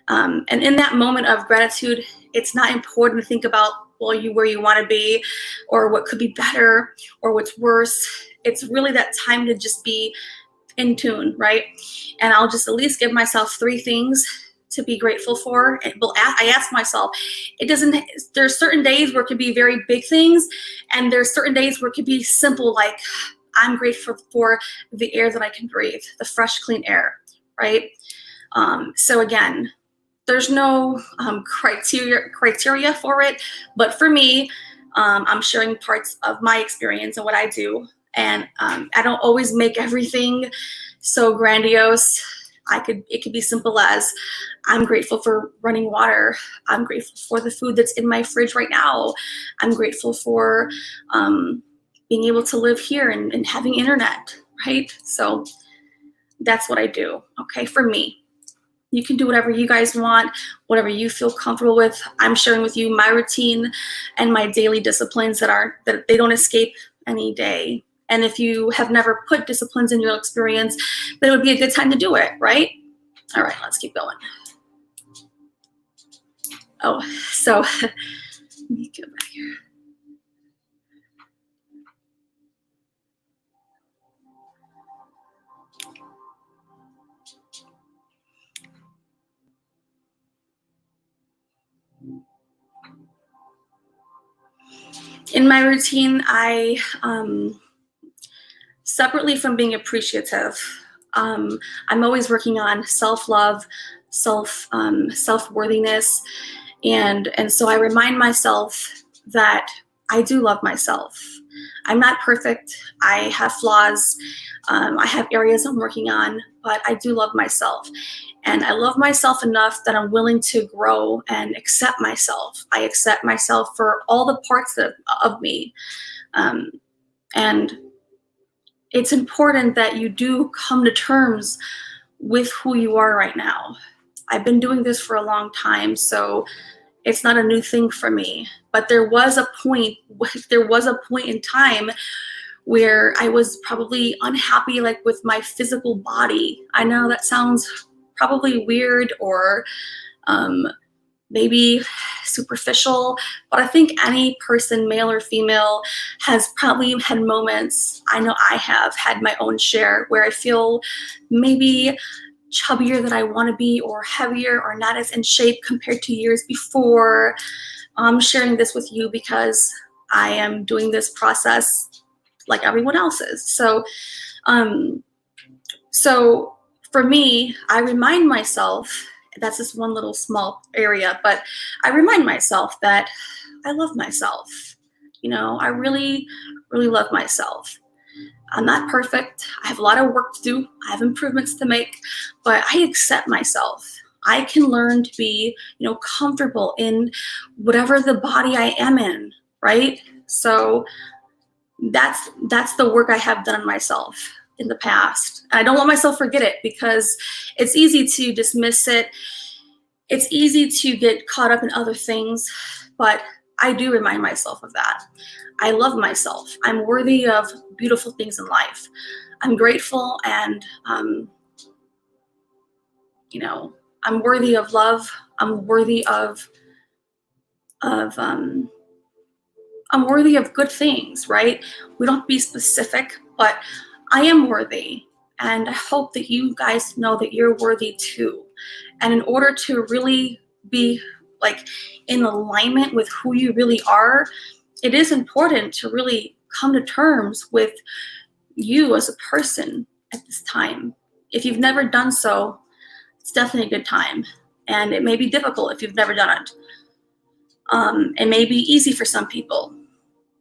And in that moment of gratitude, it's not important to think about where you want to be or what could be better or what's worse. It's really that time to just be in tune, right? And I'll just at least give myself 3 things to be grateful for. I ask myself, there's certain days where it could be very big things, and there's certain days where it could be simple, like I'm grateful for the air that I can breathe, the fresh, clean air, right? So again, there's no criteria for it, but for me, I'm sharing parts of my experience and what I do. And I don't always make everything so grandiose. It could be simple as, I'm grateful for running water. I'm grateful for the food that's in my fridge right now. I'm grateful for being able to live here and having internet, right? So that's what I do, okay, for me. You can do whatever you guys want, whatever you feel comfortable with. I'm sharing with you my routine and my daily disciplines that they don't escape any day. And if you have never put disciplines in your experience, then it would be a good time to do it, right? All right, let's keep going. Oh, so let me go back here. In my routine, I, separately from being appreciative, I'm always working on self-love, self-worthiness, and so I remind myself that I do love myself. I'm not perfect. I have flaws. I have areas I'm working on, but I do love myself. And I love myself enough that I'm willing to grow and accept myself. I accept myself for all the parts of me. And it's important that you do come to terms with who you are right now. I've been doing this for a long time, so it's not a new thing for me. But there was a point in time where I was probably unhappy, like with my physical body. I know that sounds probably weird or maybe superficial, but I think any person, male or female, has probably had moments, I know I have had my own share, where I feel maybe chubbier than I want to be, or heavier, or not as in shape compared to years before. I'm sharing this with you because I am doing this process like everyone else is. So for me, I remind myself, that's just one little small area, but I remind myself that I love myself. You know, I really, really love myself. I'm not perfect. I have a lot of work to do. I have improvements to make, but I accept myself. I can learn to be, comfortable in whatever the body I am in, right? So that's the work I have done on myself in the past. And I don't let myself forget it, because it's easy to dismiss it. It's easy to get caught up in other things, but I do remind myself of that. I love myself. I'm worthy of beautiful things in life. I'm grateful, and I'm worthy of love. I'm worthy of I'm worthy of good things, right? We don't have to be specific, but I am worthy. And I hope that you guys know that you're worthy too. And in order to really be like in alignment with who you really are, it is important to really come to terms with you as a person at this time. If you've never done so, it's definitely a good time. And it may be difficult if you've never done it. It may be easy for some people.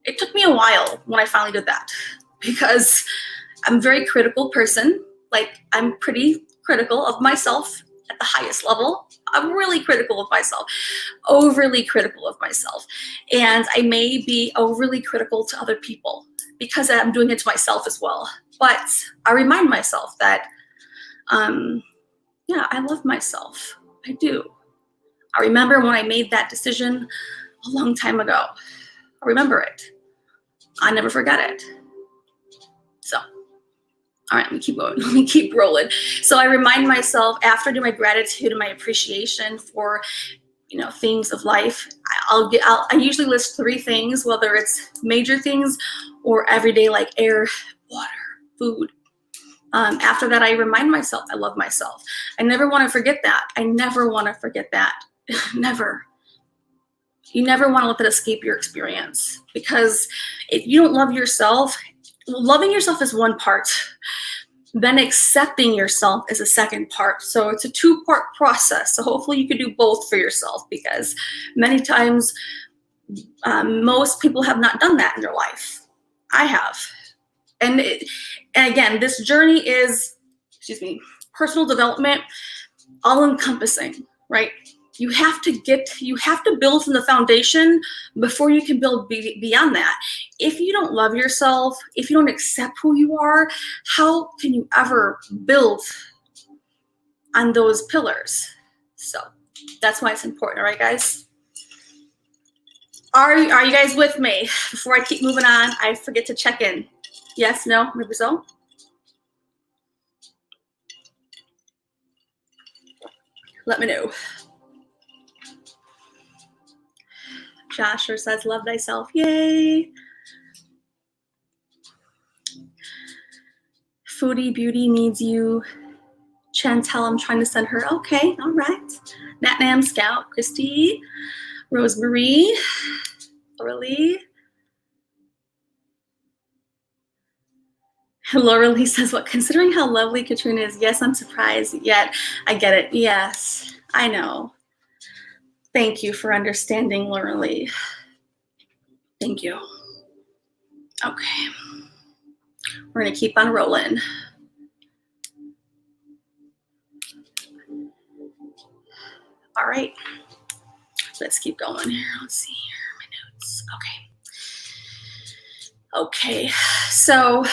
It took me a while when I finally did that, because I'm a very critical person. Like, I'm pretty critical of myself at the highest level. I'm really critical of myself, overly critical of myself. And I may be overly critical to other people because I'm doing it to myself as well. But I remind myself that, I love myself. I do. I remember when I made that decision a long time ago. I remember it. I never forget it. So, all right, let me keep going. Let me keep rolling. So I remind myself, after I do my gratitude and my appreciation for, things of life, I usually list 3 things, whether it's major things or everyday, like air, water, food. After that, I remind myself I love myself. I never want to forget that. I never want to forget that. Never. You never want to let that escape your experience, because if you don't love yourself, loving yourself is one part. Then accepting yourself is a second part. So it's a 2-part process. So hopefully you can do both for yourself, because many times most people have not done that in their life. I have. And again, this journey is, personal development, all encompassing, right? You have to build from the foundation before you can build beyond that. If you don't love yourself, if you don't accept who you are, how can you ever build on those pillars? So that's why it's important, all right, guys? Are you guys with me? Before I keep moving on, I forget to check in. Yes, no, maybe so? Let me know. Joshua says, love thyself. Yay. Foodie Beauty needs you. Chantel, I'm trying to send her. Okay, all right. Natnam Scout, Christy, Rosemarie, Laura Laura Lee says, what, considering how lovely Katrina is, yes, I'm surprised, yet I get it. Yes, I know. Thank you for understanding, Laura Lee. Thank you. Okay. We're going to keep on rolling. All right. Let's keep going here. Let's see here. My notes. Okay. Okay. So,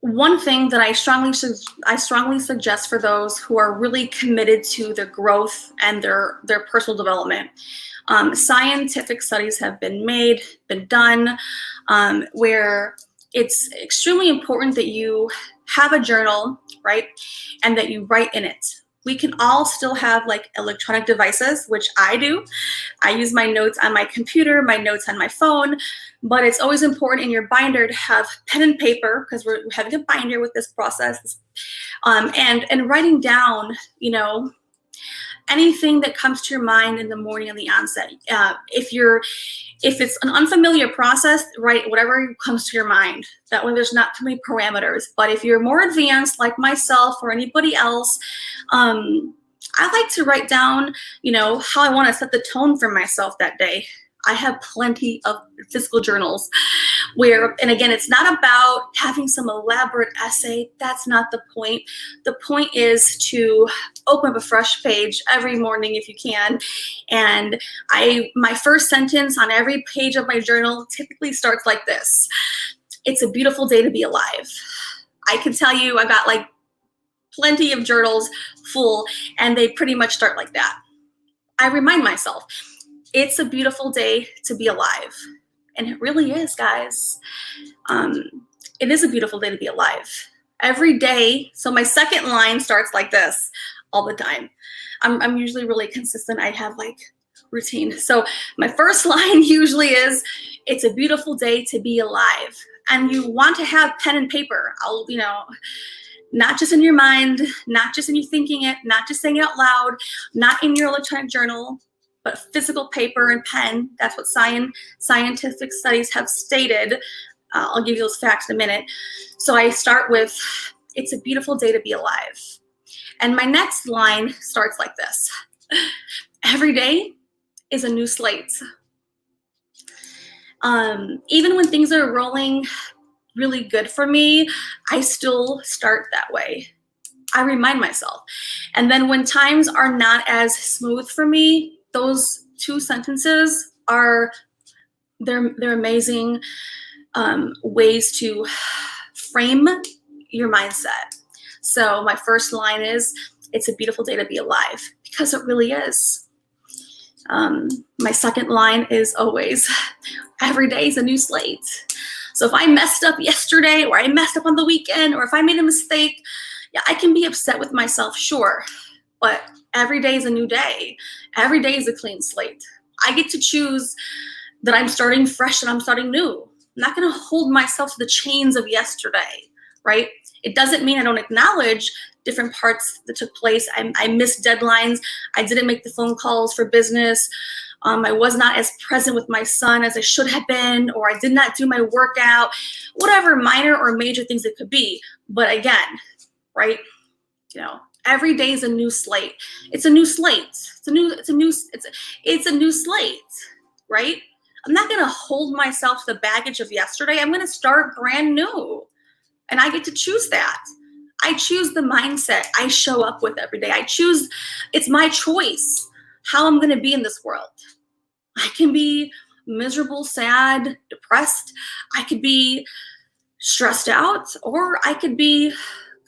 one thing that I strongly suggest for those who are really committed to their growth and their personal development, scientific studies have been done, where it's extremely important that you have a journal, right, and that you write in it. We can all still have like electronic devices, which I do. I use my notes on my computer, my notes on my phone, but it's always important in your binder to have pen and paper, because we're having a binder with this process, and writing down, you know, anything that comes to your mind in the morning of the onset. If it's an unfamiliar process, write whatever comes to your mind. That way there's not too many parameters. But if you're more advanced, like myself or anybody else, I like to write down, you know, how I want to set the tone for myself that day. I have plenty of physical journals where, and again, it's not about having some elaborate essay. That's not the point. The point is to open up a fresh page every morning if you can. And my first sentence on every page of my journal typically starts like this: it's a beautiful day to be alive. I can tell you I got like plenty of journals full, and they pretty much start like that. I remind myself, it's a beautiful day to be alive. And it really is, guys. It is a beautiful day to be alive. Every day. So my second line starts like this all the time. I'm usually really consistent. I have like routine. So my first line usually is, it's a beautiful day to be alive. And you want to have pen and paper. Not just in your mind, not just in you thinking it, not just saying it out loud, not in your electronic journal, but physical paper and pen. That's what scientific studies have stated. I'll give you those facts in a minute. So I start with, it's a beautiful day to be alive. And my next line starts like this: every day is a new slate. Even when things are rolling really good for me, I still start that way. I remind myself. And then when times are not as smooth for me, those two sentences they're amazing ways to frame your mindset. So my first line is, it's a beautiful day to be alive, because it really is. My second line is always, every day is a new slate. So if I messed up yesterday, or I messed up on the weekend, or if I made a mistake, yeah, I can be upset with myself, sure, but every day is a new day. Every day is a clean slate. I get to choose that I'm starting fresh and I'm starting new. I'm not going to hold myself to the chains of yesterday, right? It doesn't mean I don't acknowledge different parts that took place. I missed deadlines. I didn't make the phone calls for business. I was not as present with my son as I should have been, or I did not do my workout, whatever minor or major things it could be. But again, right? Every day is a new slate. It's a new slate. It's a new slate, right? I'm not going to hold myself to the baggage of yesterday. I'm going to start brand new. And I get to choose that. I choose the mindset I show up with every day. It's my choice how I'm going to be in this world. I can be miserable, sad, depressed. I could be stressed out, or I could be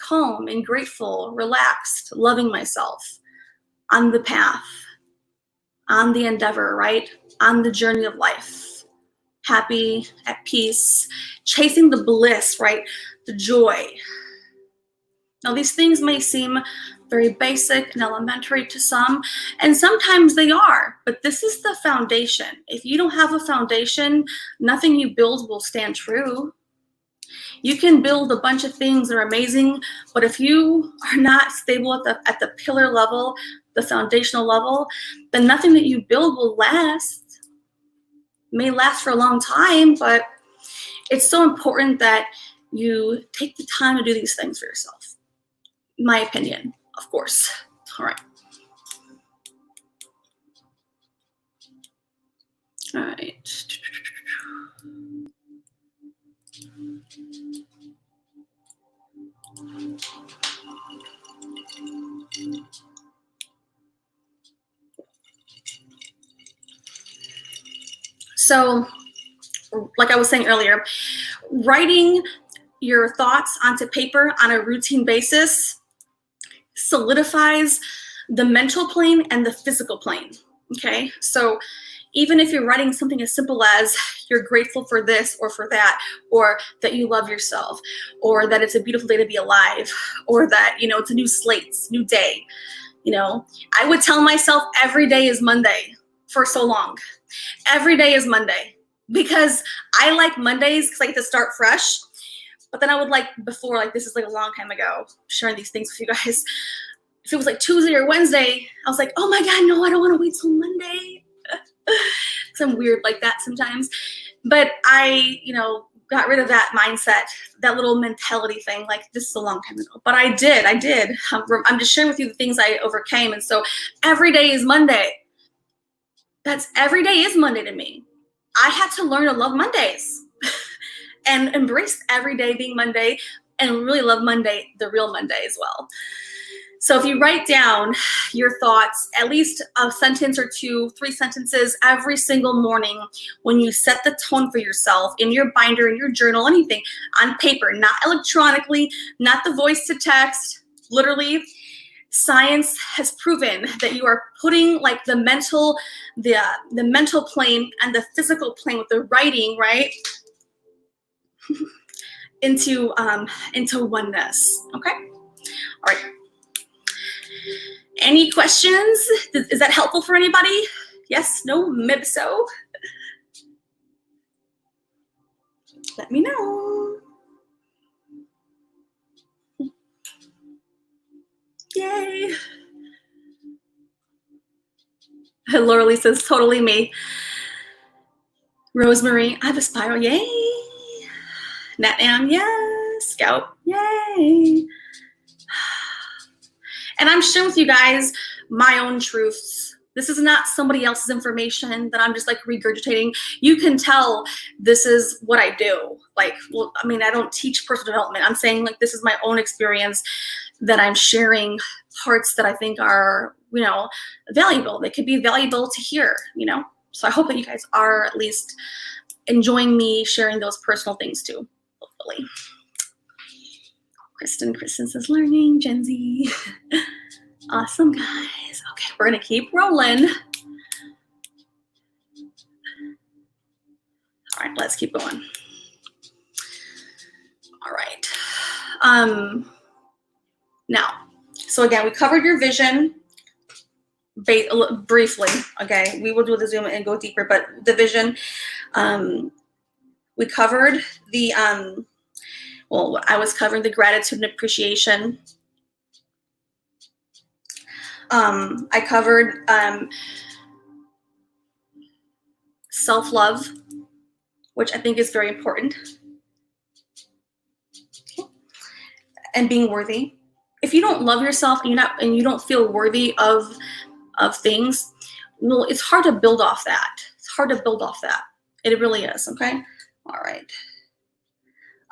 calm and grateful, relaxed, loving myself on the path, on the endeavor, right? On the journey of life, happy, at peace, chasing the bliss, right? The joy. Now, these things may seem very basic and elementary to some, and sometimes they are, but this is the foundation. If you don't have a foundation, nothing you build will stand true. You can build a bunch of things that are amazing, but if you are not stable at the pillar level, the foundational level, then nothing that you build will last. It may last for a long time, but it's so important that you take the time to do these things for yourself. My opinion, of course. All right. All right. So, like I was saying earlier, writing your thoughts onto paper on a routine basis solidifies the mental plane and the physical plane, okay? So even if you're writing something as simple as you're grateful for this or for that, or that you love yourself, or that it's a beautiful day to be alive, or that, it's a new slate, it's a new day, I would tell myself every day is Monday for so long. Every day is Monday because I like Mondays because I get to start fresh. But then I would before, this is a long time ago, sharing these things with you guys. If it was Tuesday or Wednesday, I was like, oh my God, no, I don't want to wait till Monday. Because I'm weird like that sometimes. But I, got rid of that mindset, that little mentality thing. This is a long time ago. But I did. I'm just sharing with you the things I overcame. And so every day is Monday. Every day is Monday to me. I had to learn to love Mondays. And embrace every day being Monday and really love Monday, the real Monday as well. So if you write down your thoughts, at least a sentence or two, 3 sentences every single morning when you set the tone for yourself in your binder, in your journal, anything, on paper, not electronically, not the voice to text, literally, science has proven that you are putting the mental plane and the physical plane with the writing, right? into oneness. Okay. All right. Any questions? Is that helpful for anybody? Yes, no, maybe so. Let me know. Yay. Laura Lee says, totally me. Rosemary, I have a spiral. Yay. Nat Ann, yes. Scout, yay. And I'm sharing with you guys my own truths. This is not somebody else's information that I'm just regurgitating. You can tell this is what I do. I don't teach personal development. I'm saying this is my own experience that I'm sharing, parts that I think are, valuable. They could be valuable to hear, So I hope that you guys are at least enjoying me sharing those personal things too, hopefully. Kristen says learning, Gen Z. Awesome, guys. Okay, we're going to keep rolling. All right, let's keep going. All right. Now, so again, we covered your vision briefly. Okay, we will do the Zoom and go deeper, but the vision, we covered the, I was covering the gratitude and appreciation. I covered self-love, which I think is very important, and being worthy. If you don't love yourself and you don't feel worthy of things, well, it's hard to build off that. It's hard to build off that. It really is, okay? All right.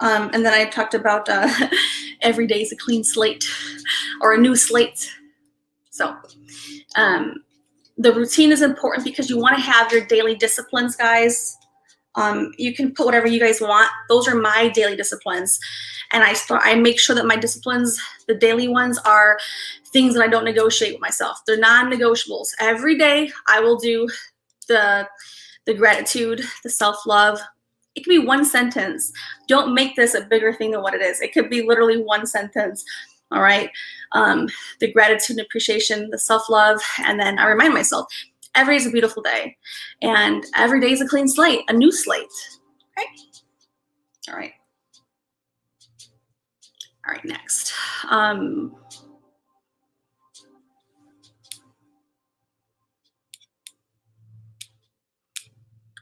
And then I talked about every day is a clean slate or a new slate. So the routine is important because you want to have your daily disciplines, guys. You can put whatever you guys want. Those are my daily disciplines. And I make sure that my disciplines, the daily ones, are things that I don't negotiate with myself. They're non-negotiables. Every day I will do the gratitude, the self-love. It could be one sentence. Don't make this a bigger thing than what it is. It could be literally one sentence. All right. The gratitude and appreciation, the self-love, and then I remind myself, every day is a beautiful day, and every day is a clean slate, a new slate. Okay. All right. All right. Next.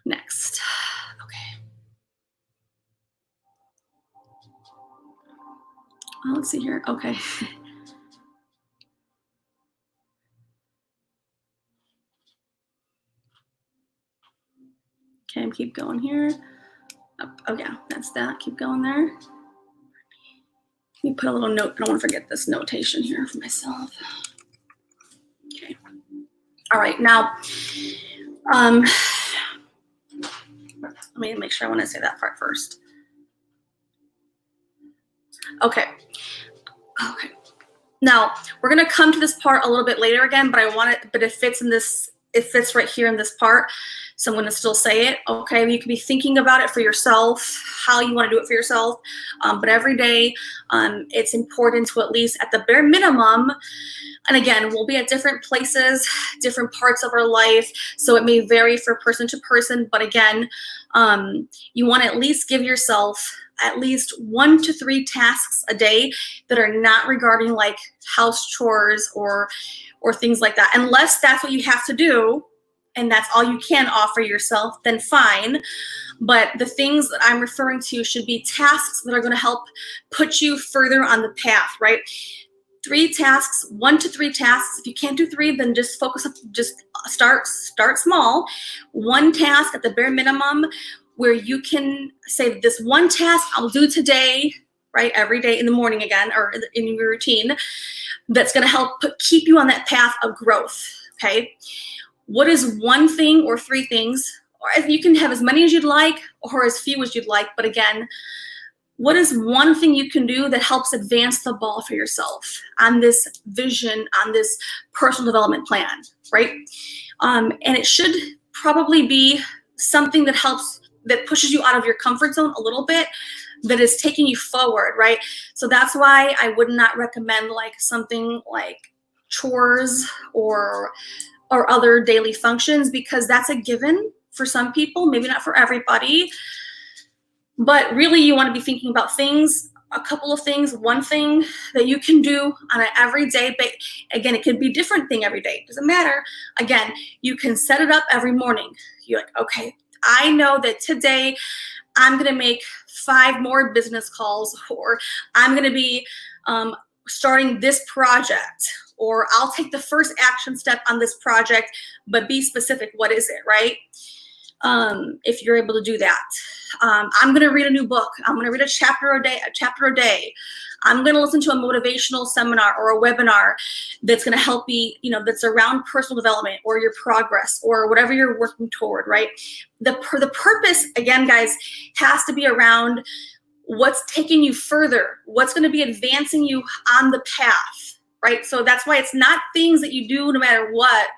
Next. Okay. Well, let's see here. Okay. Okay, keep going here. Oh yeah, that's that. Keep going there. Let me put a little note. I don't want to forget this notation here for myself. Okay. All right, now, let me make sure I want to say that part first. Okay. Okay. Now we're gonna come to this part a little bit later again, but it fits in this. It fits right here in this part. So I'm going to still say it. Okay, you can be thinking about it for yourself, how you want to do it for yourself. But every day, it's important to at least at the bare minimum. And again, we'll be at different places, different parts of our life. So it may vary from person to person. But again, you want to at least give yourself at least 1 to 3 tasks a day that are not regarding like house chores or things like that. Unless that's what you have to do and that's all you can offer yourself, then fine. But the things that I'm referring to should be tasks that are going to help put you further on the path, right? 3 tasks, 1 to 3 tasks. If you can't do 3, then just focus up, just start small. 1 task at the bare minimum where you can say this 1 task I'll do today, right? Every day in the morning again, or in your routine, that's going to help keep you on that path of growth, okay? What is 1 thing or 3 things, or you can have as many as you'd like or as few as you'd like, but again, what is 1 thing you can do that helps advance the ball for yourself on this vision, on this personal development plan, right? And it should probably be something that helps, that pushes you out of your comfort zone a little bit, that is taking you forward, right? So that's why I would not recommend like something like chores or other daily functions, because that's a given for some people, maybe not for everybody. But really you want to be thinking about things, a couple of things, 1 thing that you can do on an everyday basis. Again, it could be a different thing every day. It doesn't matter. Again, you can set it up every morning. You're like, okay, I know that today I'm going to make 5 more business calls, or I'm going to be starting this project, or I'll take the first action step on this project, but be specific. What is it, right? If you're able to do that. I'm going to read a new book. I'm going to read a chapter a day. I'm going to listen to a motivational seminar or a webinar that's going to help me, that's around personal development or your progress or whatever you're working toward, right? The purpose, again, guys, has to be around what's taking you further, what's going to be advancing you on the path, right? So that's why it's not things that you do no matter what.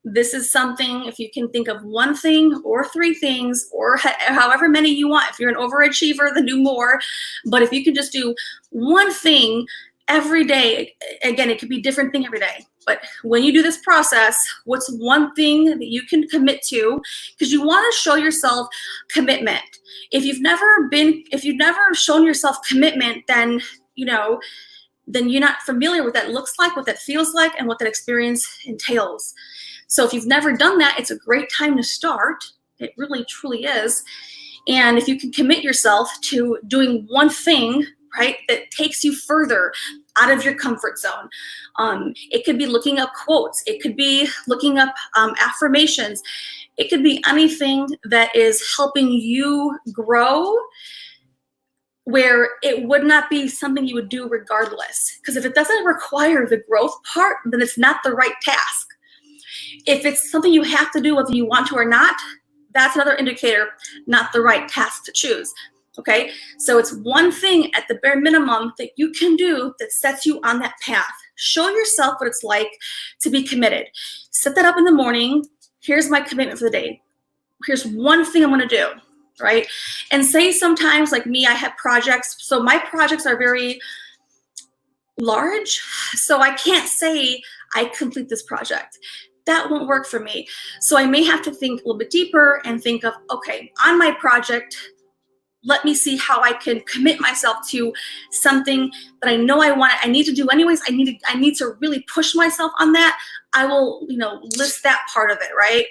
This is something, if you can think of 1 thing or 3 things or however many you want. If you're an overachiever, then do more. But if you can just do 1 thing every day, again, it could be a different thing every day. But when you do this process, what's 1 thing that you can commit to? Because you want to show yourself commitment. If you've never shown yourself commitment, then, then you're not familiar with what that looks like, what that feels like, and what that experience entails. So if you've never done that, it's a great time to start. It really, truly is. And if you can commit yourself to doing 1 thing right? That takes you further out of your comfort zone. It could be looking up quotes. It could be looking up affirmations. It could be anything that is helping you grow where it would not be something you would do regardless. Because if it doesn't require the growth part, then it's not the right task. If it's something you have to do whether you want to or not, that's another indicator, not the right task to choose. Okay, so it's one thing at the bare minimum that you can do that sets you on that path. Show yourself what it's like to be committed. Set that up in the morning. Here's my commitment for the day. Here's one thing I'm going to do, right? And say sometimes, like me, I have projects. So my projects are very large. So I can't say I complete this project. That won't work for me. So I may have to think a little bit deeper and think of, okay, on my project, let me see how I can commit myself to something that I know I need to do anyways. I need to really push myself on that. I will, list that part of it, right?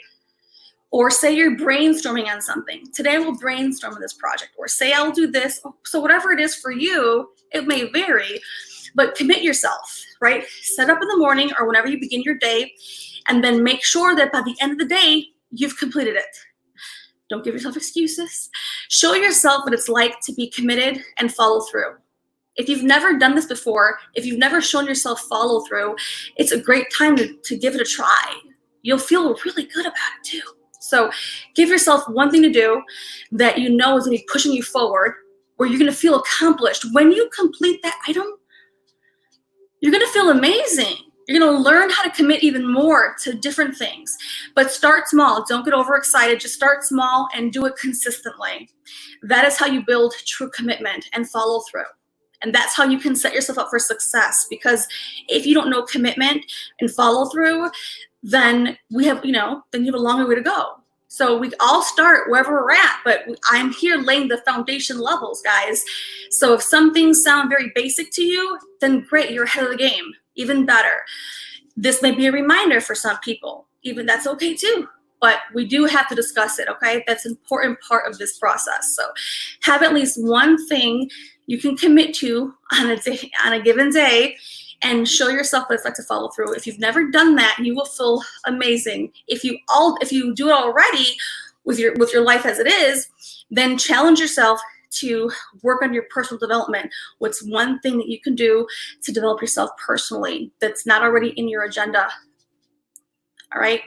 Or say you're brainstorming on something. Today we'll brainstorm on this project. Or say I'll do this. So whatever it is for you, it may vary, but commit yourself, right? Set up in the morning or whenever you begin your day, and then make sure that by the end of the day, you've completed it. Don't give yourself excuses. Show yourself what it's like to be committed and follow through. If you've never done this before, if you've never shown yourself follow through, it's a great time to give it a try. You'll feel really good about it too. So give yourself one thing to do that you know is going to be pushing you forward, where you're going to feel accomplished. When you complete that item, you're going to feel amazing. You're going to learn how to commit even more to different things. But start small. Don't get overexcited. Just start small and do it consistently. That is how you build true commitment and follow through. And that's how you can set yourself up for success. Because if you don't know commitment and follow through, then you have a longer way to go. So we all start wherever we're at, but I'm here laying the foundation levels, guys. So if some things sound very basic to you, then great, you're ahead of the game, even better. This may be a reminder for some people, even that's okay too, but we do have to discuss it, okay? That's an important part of this process. So have at least one thing you can commit to on a given day, and show yourself what it's like to follow through. If you've never done that, you will feel amazing. If you do it already with your life as it is, then challenge yourself to work on your personal development. What's one thing that you can do to develop yourself personally that's not already in your agenda? All right.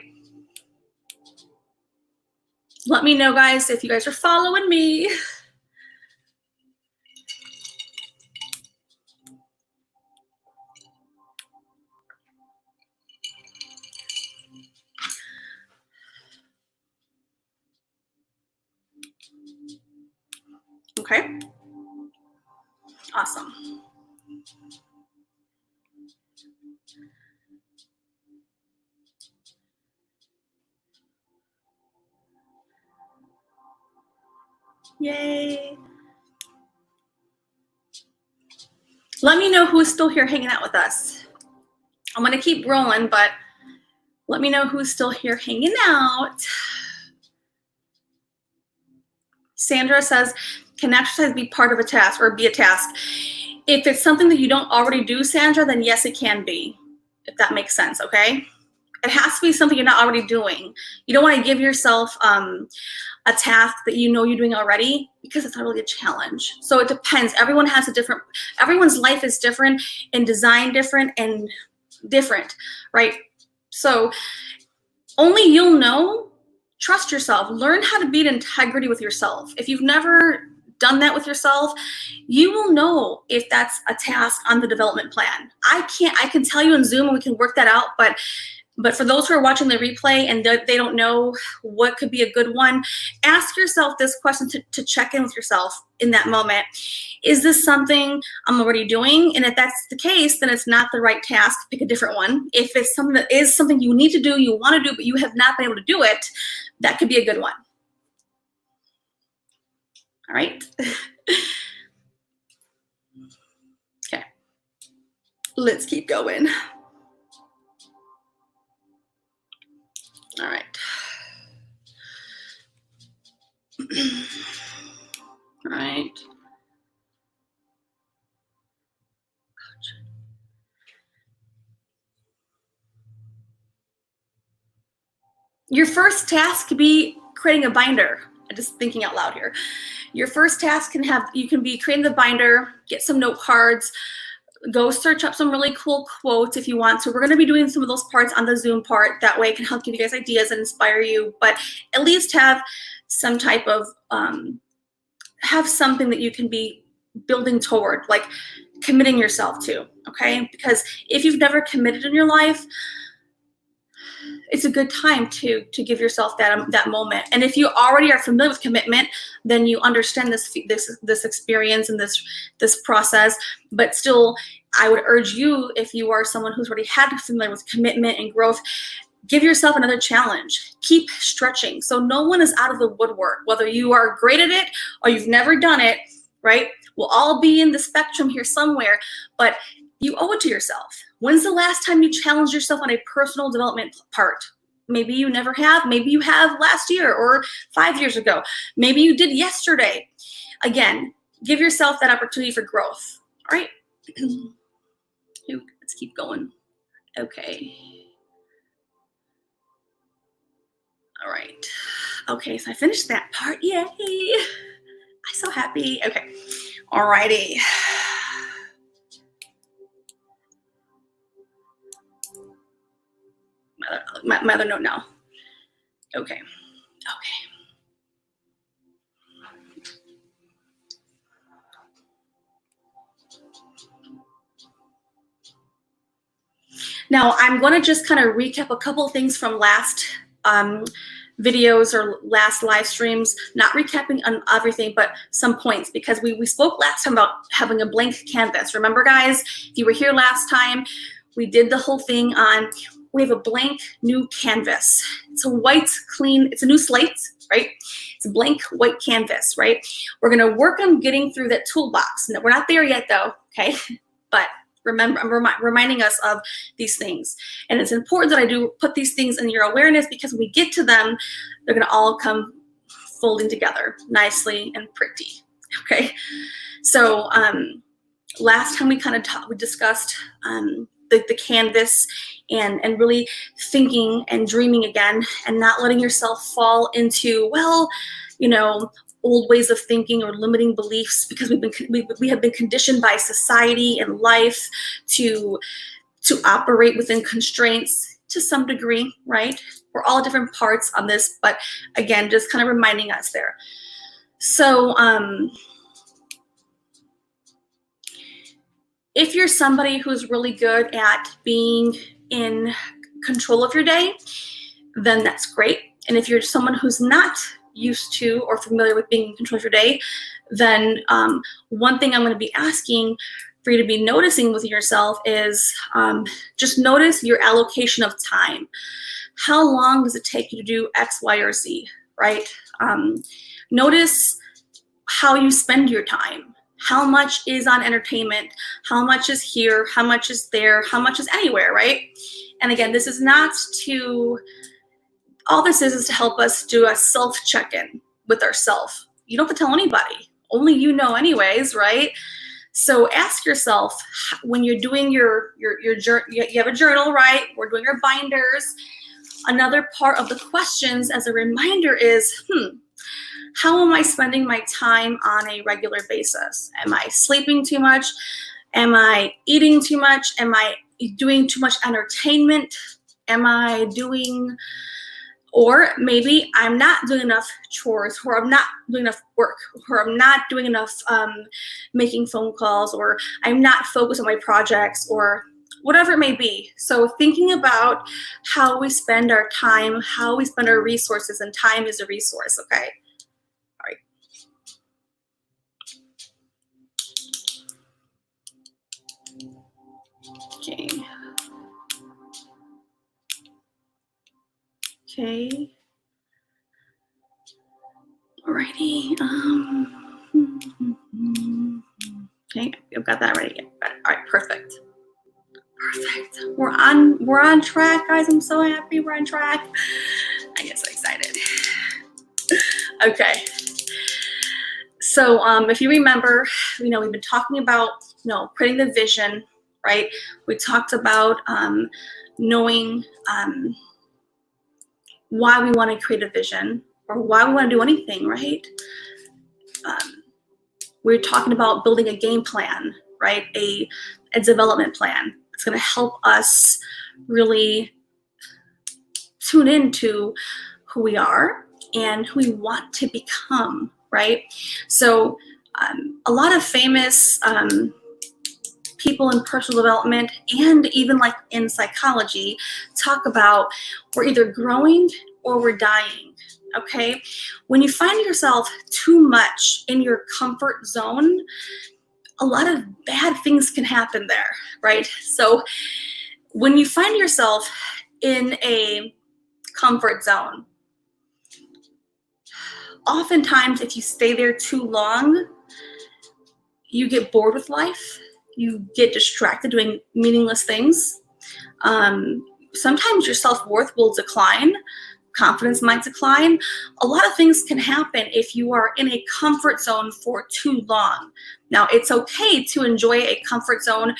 Let me know, guys, if you guys are following me. Okay. Awesome. Yay. Let me know who's still here hanging out with us. I'm going to keep rolling, but let me know who's still here hanging out. Sandra says, can exercise be part of a task or be a task? If it's something that you don't already do, Sandra, then yes, it can be, if that makes sense, okay? It has to be something you're not already doing. You don't want to give yourself a task that you know you're doing already, because it's not really a challenge. So it depends. Everyone's life is different and designed different and different, right? So only you'll know. Trust yourself. Learn how to be in integrity with yourself. If you've never done that with yourself, you will know if that's a task on the development plan. I can tell you in Zoom and we can work that out, but for those who are watching the replay and they don't know what could be a good one, ask yourself this question to check in with yourself in that moment. Is this something I'm already doing? And if that's the case, then it's not the right task. Pick a different one. If it's something that is something you need to do, you want to do, but you have not been able to do it, that could be a good one. All right. Okay. Let's keep going. All right. All right. Your first task could be creating a binder. I'm just thinking out loud here. Your first task you can be creating the binder, get some note cards, go search up some really cool quotes if you want to. We're going to be doing some of those parts on the Zoom part. That way it can help give you guys ideas and inspire you, but at least have some type of, have something that you can be building toward, like committing yourself to, okay? Because if you've never committed in your life, it's a good time to give yourself that moment. And if you already are familiar with commitment, then you understand this experience and this process. But still, I would urge you, if you are someone who's already had familiar with commitment and growth, give yourself another challenge. Keep stretching. So no one is out of the woodwork, whether you are great at it or you've never done it, right? We'll all be in the spectrum here somewhere, but you owe it to yourself. When's the last time you challenged yourself on a personal development part? Maybe you never have. Maybe you have last year or 5 years ago. Maybe you did yesterday. Again, give yourself that opportunity for growth. All right. Let's keep going. Okay. All right. Okay, so I finished that part. Yay. I'm so happy. Okay. All righty. My other note now. Okay. Now I'm going to just kind of recap a couple of things from last videos or last live streams, not recapping on everything, but some points, because we spoke last time about having a blank canvas. Remember, guys, if you were here last time, we did the whole thing on, we have a blank new canvas. It's a white, clean, it's a new slate, right? It's a blank white canvas, right? We're going to work on getting through that toolbox. No, we're not there yet though, okay? But remember, I'm reminding us of these things. And it's important that I do put these things in your awareness, because when we get to them, they're going to all come folding together nicely and pretty, okay? So last time we kind of we discussed the canvas and really thinking and dreaming again, and not letting yourself fall into, well, you know, old ways of thinking or limiting beliefs, because we have been conditioned by society and life to operate within constraints to some degree, right? We're all different parts on this, but again, just kind of reminding us there. So if you're somebody who's really good at being in control of your day, then that's great. And if you're someone who's not used to or familiar with being in control of your day, then one thing I'm going to be asking for you to be noticing with yourself is just notice your allocation of time. How long does it take you to do X, Y, or Z, right? Notice how you spend your time. How much is on entertainment? How much is here? How much is there? How much is anywhere, right? And again, this is not to, all this is to help us do a self check-in with ourselves. You don't have to tell anybody. Only you know anyways, right? So ask yourself, when you're doing your journal, you have a journal, right? We're doing our binders. Another part of the questions as a reminder is, how am I spending my time on a regular basis? Am I sleeping too much? Am I eating too much? Am I doing too much entertainment? Am I doing, or maybe I'm not doing enough chores, or I'm not doing enough work, or I'm not doing enough making phone calls, or I'm not focused on my projects, or whatever it may be. So thinking about how we spend our time, how we spend our resources, and time is a resource, okay? All right. Okay. Okay. Alrighty. Okay, I've got that ready. All right, perfect. Perfect. We're on track, guys. I'm so happy we're on track. I get so excited. Okay. So if you remember, we've been talking about, creating the vision, right? We talked about knowing why we want to create a vision or why we want to do anything, right? We're talking about building a game plan, right? A development plan. It's going to help us really tune into who we are and who we want to become, right? So a lot of famous people in personal development and even like in psychology talk about we're either growing or we're dying. Okay, when you find yourself too much in your comfort zone, a lot of bad things can happen there, right? So when you find yourself in a comfort zone, oftentimes if you stay there too long, you get bored with life, you get distracted doing meaningless things. Sometimes your self-worth will decline. Confidence might decline. A lot of things can happen if you are in a comfort zone for too long. Now, it's okay to enjoy a comfort zone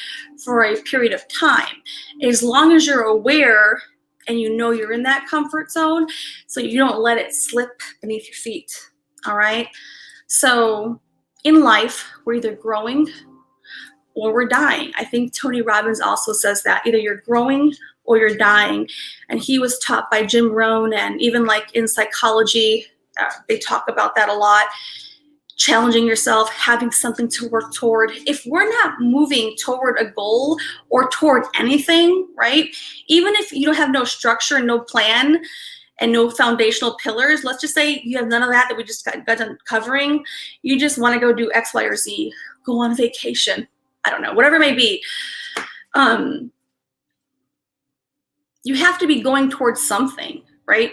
for a period of time, as long as you're aware and you know you're in that comfort zone, so you don't let it slip beneath your feet, all right? So in life, we're either growing or we're dying. I think Tony Robbins also says that either you're growing or you're dying. And he was taught by Jim Rohn, and even like in psychology, they talk about that a lot. Challenging yourself, having something to work toward. If we're not moving toward a goal or toward anything, right? Even if you don't have no structure, no plan, and no foundational pillars, let's just say you have none of that we just got done covering. You just want to go do X, Y, or Z, go on vacation. I don't know, whatever it may be. You have to be going towards something, right?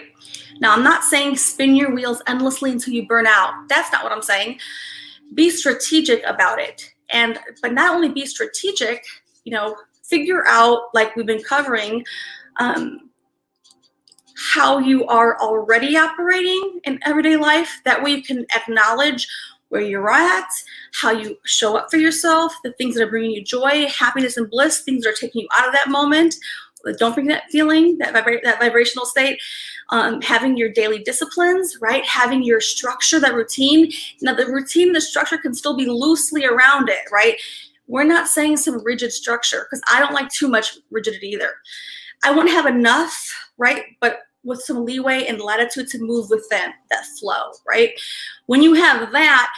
Now, I'm not saying spin your wheels endlessly until you burn out. That's not what I'm saying. Be strategic about it. But not only be strategic, figure out, like we've been covering, how you are already operating in everyday life. That way you can acknowledge where you're at, how you show up for yourself, the things that are bringing you joy, happiness, and bliss, things that are taking you out of that moment. Don't bring that feeling, that vibrational state. Having your daily disciplines, right? Having your structure, that routine. Now, the routine, the structure can still be loosely around it, right? We're not saying some rigid structure, because I don't like too much rigidity either. I want to have enough, right? But with some leeway and latitude to move within that flow, right? When you have that,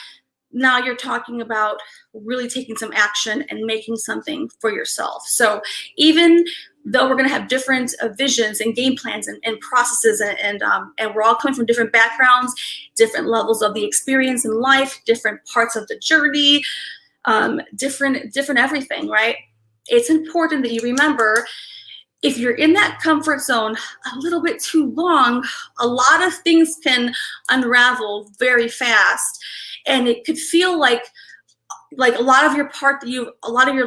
now you're talking about really taking some action and making something for yourself. So even though we're going to have different visions and game plans and processes, and we're all coming from different backgrounds, different levels of the experience in life, different parts of the journey, different everything, right? It's important that you remember, if you're in that comfort zone a little bit too long, a lot of things can unravel very fast, and it could feel like a lot of your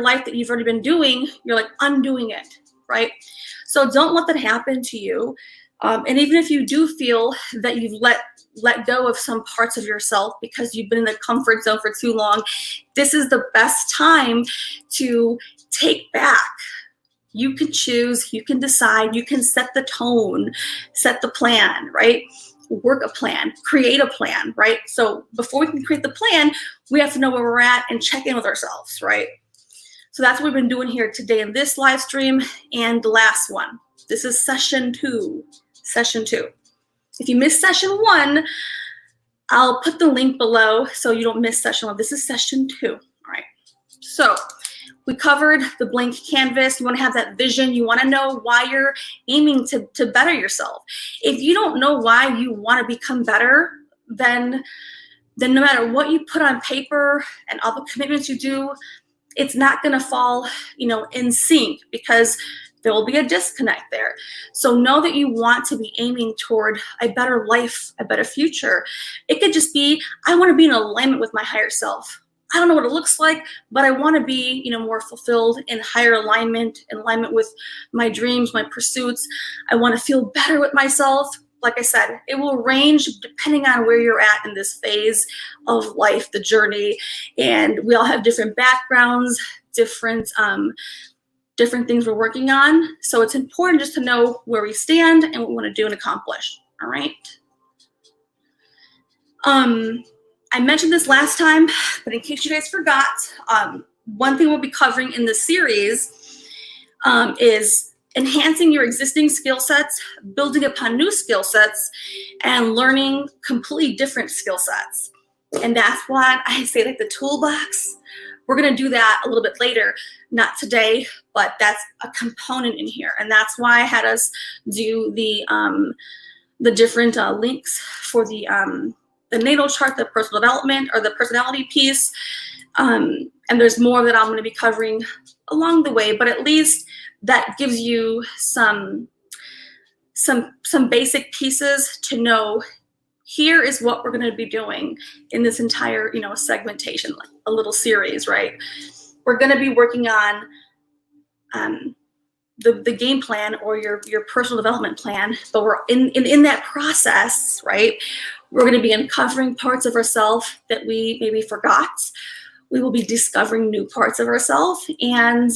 life that you've already been doing, you're like undoing it, right? So don't let that happen to you. And even if you do feel that you've let go of some parts of yourself because you've been in the comfort zone for too long, this is the best time to take back. You can choose, you can decide, you can set the tone, set the plan, right? Work a plan, create a plan, right? So before we can create the plan, we have to know where we're at and check in with ourselves, right? So that's what we've been doing here today in this live stream and the last one. This is session 2. If you missed session 1, I'll put the link below so you don't miss session 1. This is session 2, all right? So we covered the blank canvas. You want to have that vision. You want to know why you're aiming to better yourself. If you don't know why you want to become better, then no matter what you put on paper and all the commitments you do, it's not going to fall, in sync, because there will be a disconnect there. So know that you want to be aiming toward a better life, a better future. It could just be, I want to be in alignment with my higher self. I don't know what it looks like, but I want to be, more fulfilled, in higher alignment, in alignment with my dreams, my pursuits. I want to feel better with myself. Like I said, it will range depending on where you're at in this phase of life, the journey. And we all have different backgrounds, different different things we're working on. So it's important just to know where we stand and what we want to do and accomplish. All right. I mentioned this last time, but in case you guys forgot, one thing we'll be covering in this series is enhancing your existing skill sets, building upon new skill sets, and learning completely different skill sets. And that's what I say, like the toolbox. We're going to do that a little bit later, not today, but that's a component in here. And that's why I had us do the different links for the natal chart, the personal development, or the personality piece. And there's more that I'm going to be covering along the way, but at least that gives you some basic pieces to know here is what we're going to be doing in this entire, segmentation, like a little series, right? We're going to be working on the game plan or your personal development plan, but we're in that process, right? We're going to be uncovering parts of ourselves that we maybe forgot. We will be discovering new parts of ourselves and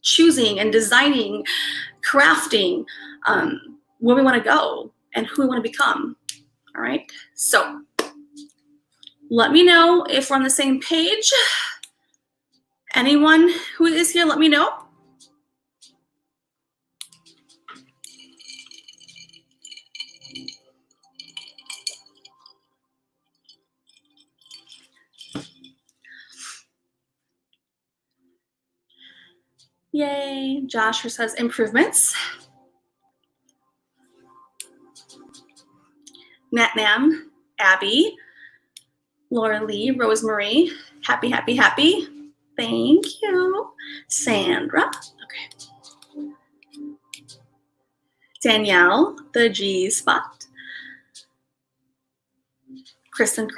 choosing and designing, crafting where we want to go and who we want to become. All right. So let me know if we're on the same page. Anyone who is here, let me know. Yay, Joshua says improvements. Natnam, Abby, Laura Lee, Rosemary, happy, happy, happy. Thank you. Sandra, okay. Danielle, the G spot. Kristen.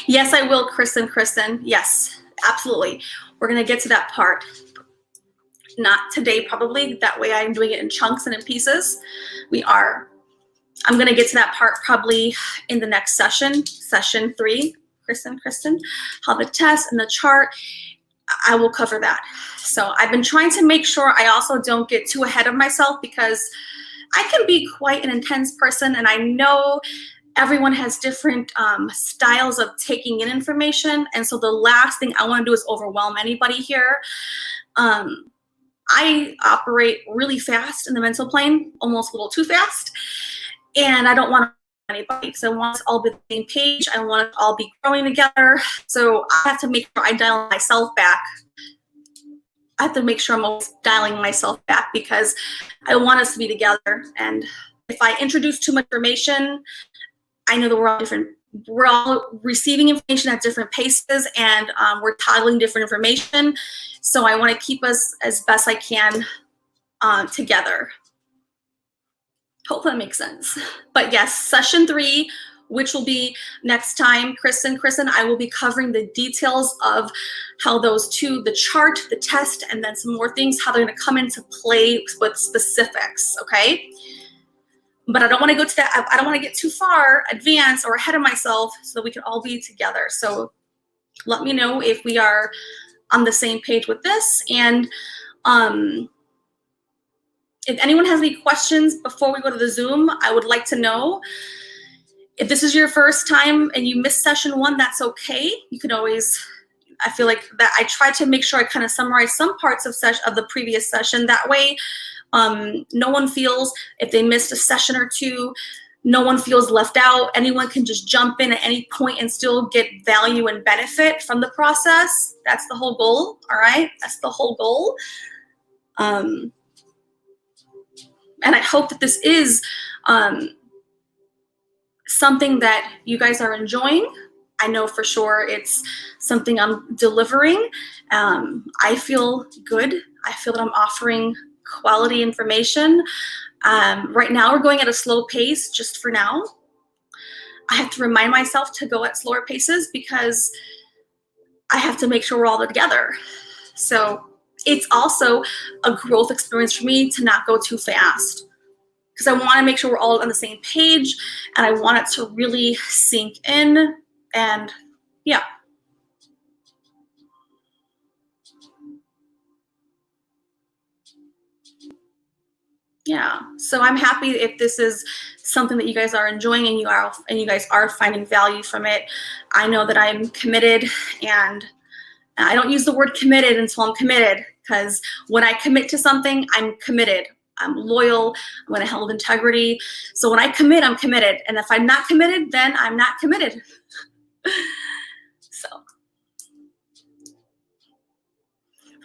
Yes, I will, Kristen. Yes, absolutely. We're going to get to that part. Not today, probably. That way I'm doing it in chunks and in pieces. I'm going to get to that part probably in the next session 3. Kristen, how the test and the chart, I will cover that. So I've been trying to make sure I also don't get too ahead of myself because I can be quite an intense person, and I know everyone has different styles of taking in information. And so the last thing I want to do is overwhelm anybody here. I operate really fast in the mental plane, almost a little too fast. And I don't want to anybody because I want us all to be on the same page. I want us to all be growing together. So I have to make sure I dial myself back. I have to make sure I'm always dialing myself back because I want us to be together. And if I introduce too much information, I know that we're all receiving information at different paces, and we're toggling different information. So I want to keep us as best I can together. Hope that makes sense. But yes, session 3, which will be next time, Kristen, I will be covering the details of how those two, the chart, the test, and then some more things, how they're going to come into play with specifics, okay? But I don't want to go to that. I don't want to get too far advanced or ahead of myself so that we can all be together. So let me know if we are on the same page with this. And if anyone has any questions before we go to the Zoom, I would like to know. If this is your first time and you missed session 1, that's okay. You can always, I feel like that I try to make sure I kind of summarize some parts of the previous session. That way, no one feels, if they missed a session or two, no one feels left out. Anyone can just jump in at any point and still get value and benefit from the process. That's the whole goal, all right? That's the whole goal. And I hope that this is something that you guys are enjoying. I know for sure it's something I'm delivering. I feel good. I feel that I'm offering quality information. Right now we're going at a slow pace just for now. I have to remind myself to go at slower paces because I have to make sure we're all together. So it's also a growth experience for me to not go too fast. because I want to make sure we're all on the same page, and I want it to really sink in. And yeah. Yeah, so I'm happy if this is something that you guys are enjoying and you guys are finding value from it. I know that I'm committed, and I don't use the word committed until I'm committed, because when I commit to something, I'm committed. I'm loyal. I'm going to hold integrity. So when I commit, I'm committed. And if I'm not committed, then I'm not committed. So,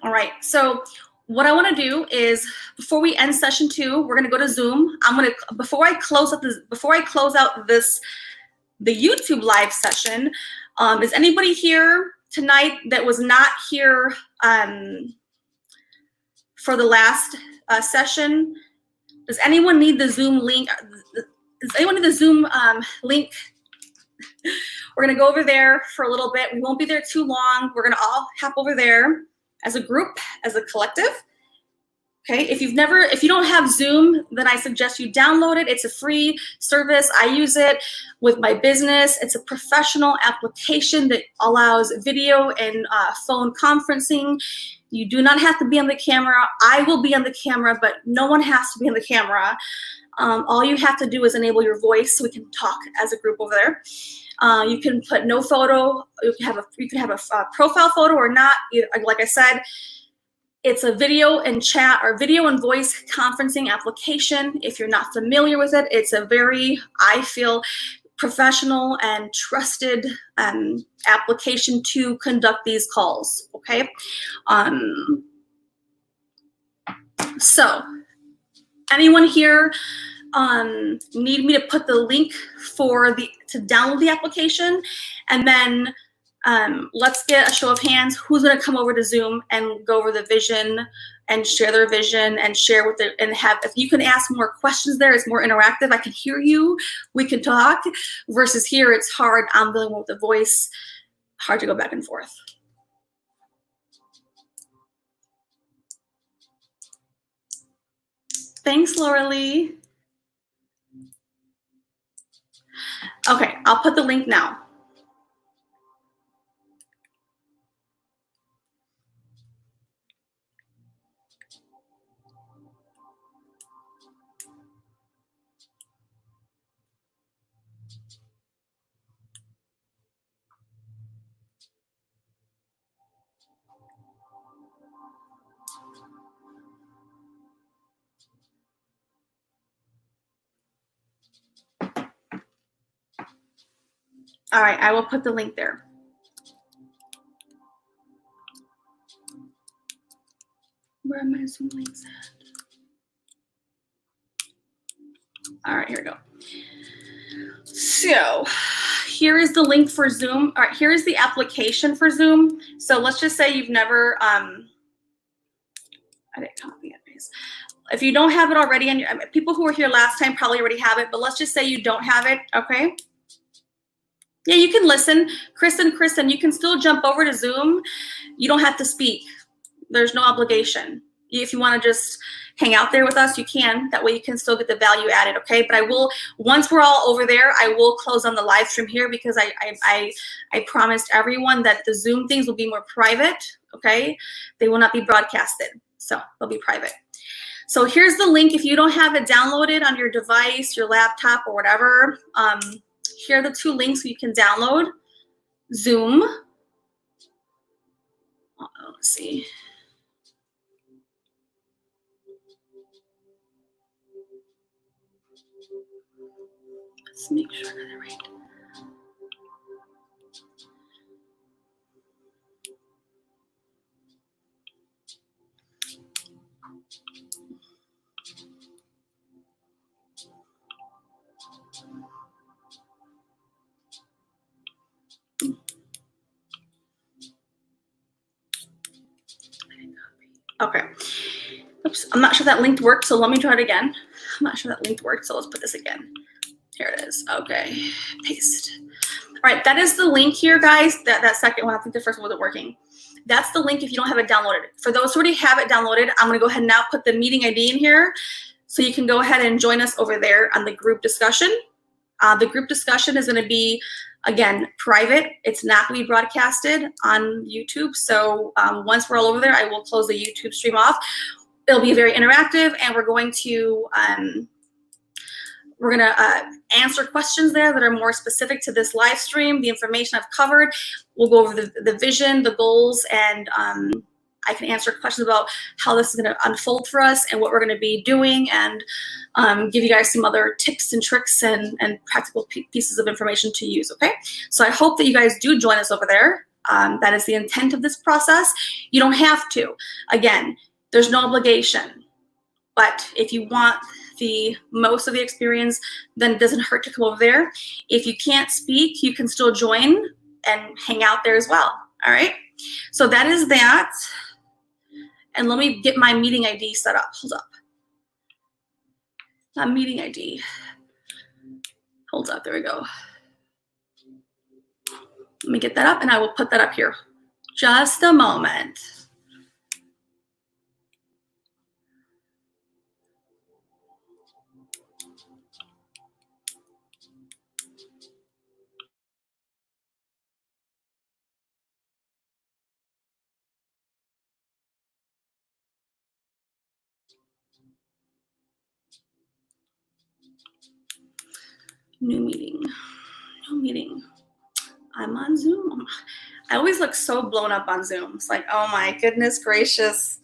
all right. So what I want to do is, before we end session 2, we're going to go to Zoom. Before I close out the YouTube live session, is anybody here tonight that was not here for the last session? Does anyone need the Zoom link? Does anyone need the Zoom link? We're going to go over there for a little bit. We won't be there too long. We're going to all hop over there as a group, as a collective. Okay, if you don't have Zoom, then I suggest you download it. It's a free service. I use it with my business. It's a professional application that allows video and phone conferencing. You do not have to be on the camera. I will be on the camera, but no one has to be on the camera. All you have to do is enable your voice so we can talk as a group over there. You can put no photo. You can have a profile photo or not. Like I said, it's a video and chat or video and voice conferencing application. If you're not familiar with it, it's a very, I feel, professional and trusted application to conduct these calls. Okay. So anyone here need me to put the link to download the application? And then let's get a show of hands. Who's going to come over to Zoom and go over the vision and share their vision and share with it, and if you can ask more questions there, it's more interactive. I can hear you, we can talk, versus here it's hard. I'm dealing with the voice, hard to go back and forth. Thanks, Laura Lee. Okay, I'll put the link now. All right, I will put the link there. Where are my Zoom links at? All right, here we go. So here is the link for Zoom. All right, here is the application for Zoom. So let's just say you've never, I didn't copy it. If you don't have it already, and people who were here last time probably already have it, but let's just say you don't have it, okay? Yeah, you can listen. Kristen, you can still jump over to Zoom. You don't have to speak. There's no obligation. If you want to just hang out there with us, you can. That way you can still get the value added, okay? But I will, once we're all over there, I will close on the live stream here, because I promised everyone that the Zoom things will be more private, okay? They will not be broadcasted, so they'll be private. So here's the link. If you don't have it downloaded on your device, your laptop, or whatever, here are the 2 links you can download. Zoom. Let's see. Let's make sure I got it right. Okay. Oops, I'm not sure that linked worked, so let me try it again. I'm not sure that linked worked, so let's put this again. Here it is. Okay, paste. All right, that is the link here, guys. That second one, I think the first one wasn't working. That's the link if you don't have it downloaded. For those who already have it downloaded, I'm gonna go ahead and now put the meeting ID in here. So you can go ahead and join us over there on the group discussion. The group discussion is going to be, again, private. It's not going to be broadcasted on YouTube. So once we're all over there, I will close the YouTube stream off. It'll be very interactive, and we're going to answer questions there that are more specific to this live stream. The information I've covered, we'll go over the vision, the goals, and I can answer questions about how this is going to unfold for us and what we're going to be doing, and give you guys some other tips and tricks and practical pieces of information to use, okay? So I hope that you guys do join us over there. That is the intent of this process. You don't have to. Again, there's no obligation. But if you want the most of the experience, then it doesn't hurt to come over there. If you can't speak, you can still join and hang out there as well, all right? So that is that. And let me get my meeting ID set up. Hold up. My meeting ID. Hold up, there we go. Let me get that up, and I will put that up here. Just a moment. New meeting. New meeting. I'm on Zoom. I always look so blown up on Zoom. It's like, oh my goodness gracious.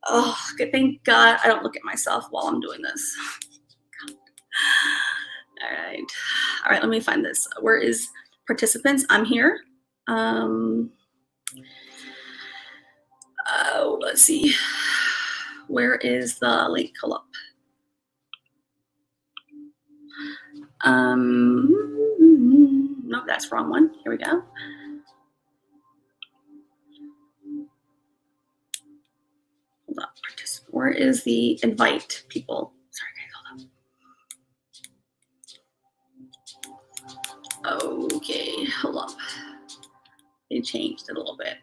Oh, thank God I don't look at myself while I'm doing this. All right, let me find this. Where is participants? I'm here. Let's see. Where is the link? Hold up. No, that's the wrong one. Here we go. Hold up. Where is the invite people? Sorry, guys, hold up. Okay, hold up. They changed it a little bit.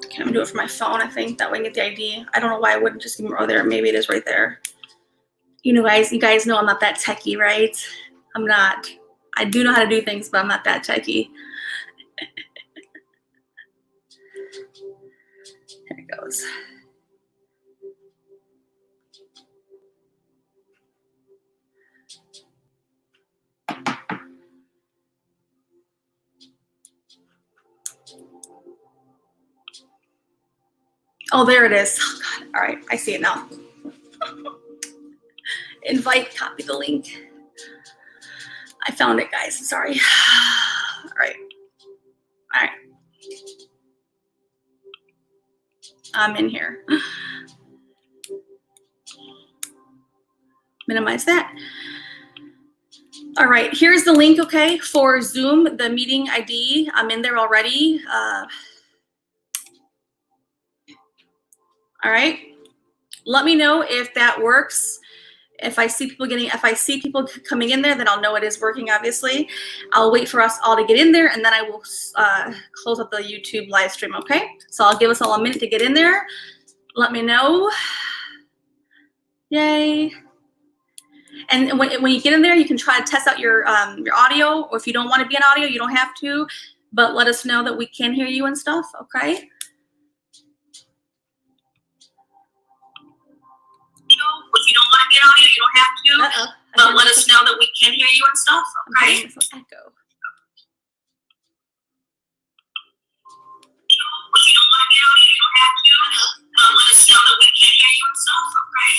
Okay, I'm gonna do it for my phone, I think. That way I can get the ID. I don't know why I wouldn't just give them there. Maybe it is right there. You guys know I'm not that techie, right? I'm not. I do know how to do things, but I'm not that techie. There it goes. Oh, there it is. Oh, God. All right, I see it now. Invite, copy the link. I found it, guys. Sorry. All right. All right. I'm in here. Minimize that. All right, here's the link, okay, for Zoom, the meeting ID. I'm in there already. All right, let me know if that works. If I see people coming in there, then I'll know it is working, obviously. I'll wait for us all to get in there, and then I will close up the YouTube live stream, okay? So I'll give us all a minute to get in there. Let me know. Yay. And when you get in there, you can try to test out your audio, or if you don't want to be on audio, you don't have to, but let us know that we can hear you and stuff, okay? If you don't want to be on audio, you don't have to, but let us know that we can hear you and stuff, okay? Echo. If you don't want to be on audio, you don't have to, but let us know that we can hear you and stuff, okay?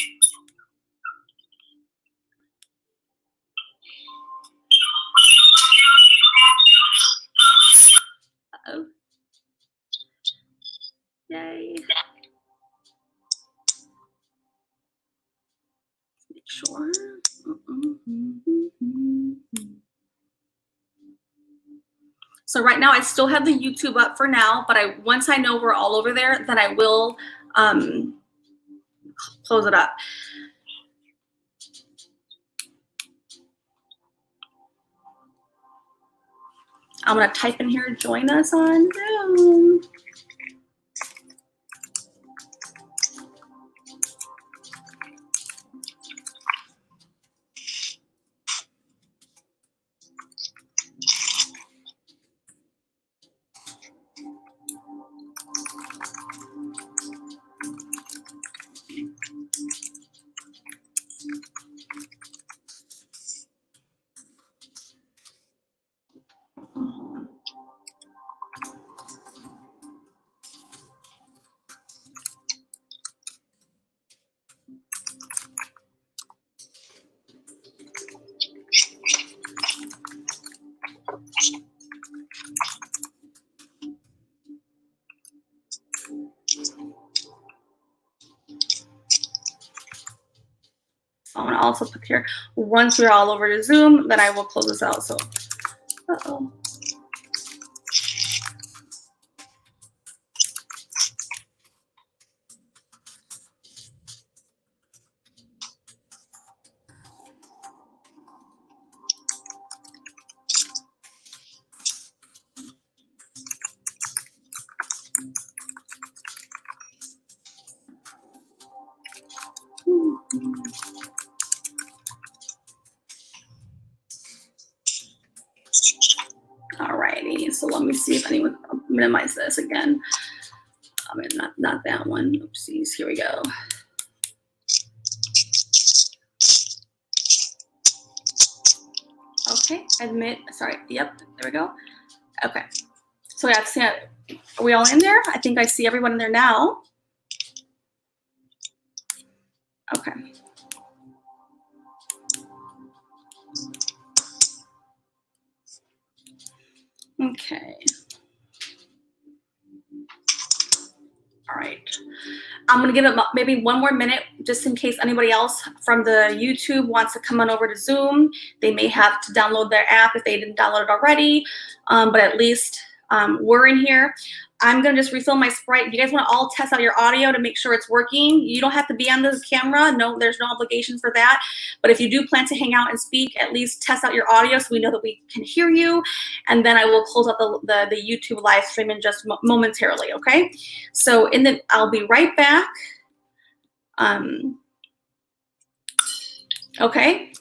Uh-oh. Yay. Make sure. So right now I still have the YouTube up for now, but once I know we're all over there, then I will close it up. I'm going to type in here, join us on Zoom. I'm going to also put here, once we're all over to Zoom, then I will close this out. So, uh-oh. Alrighty, so let me see if anyone, I'll minimize this again. I mean, not that one. Oopsies, here we go. Okay, admit, sorry, yep, there we go. Okay, so yeah, see, are we all in there? I think I see everyone in there now. Okay. Okay. All right. I'm going to give it maybe one more minute just in case anybody else from the YouTube wants to come on over to Zoom. They may have to download their app if they didn't download it already, but at least we're in here. I'm going to just refill my Sprite. You guys want to all test out your audio to make sure it's working. You don't have to be on the camera. No, there's no obligation for that. But if you do plan to hang out and speak, at least test out your audio so we know that we can hear you. And then I will close out the YouTube live stream in just momentarily, okay? So I'll be right back. Okay.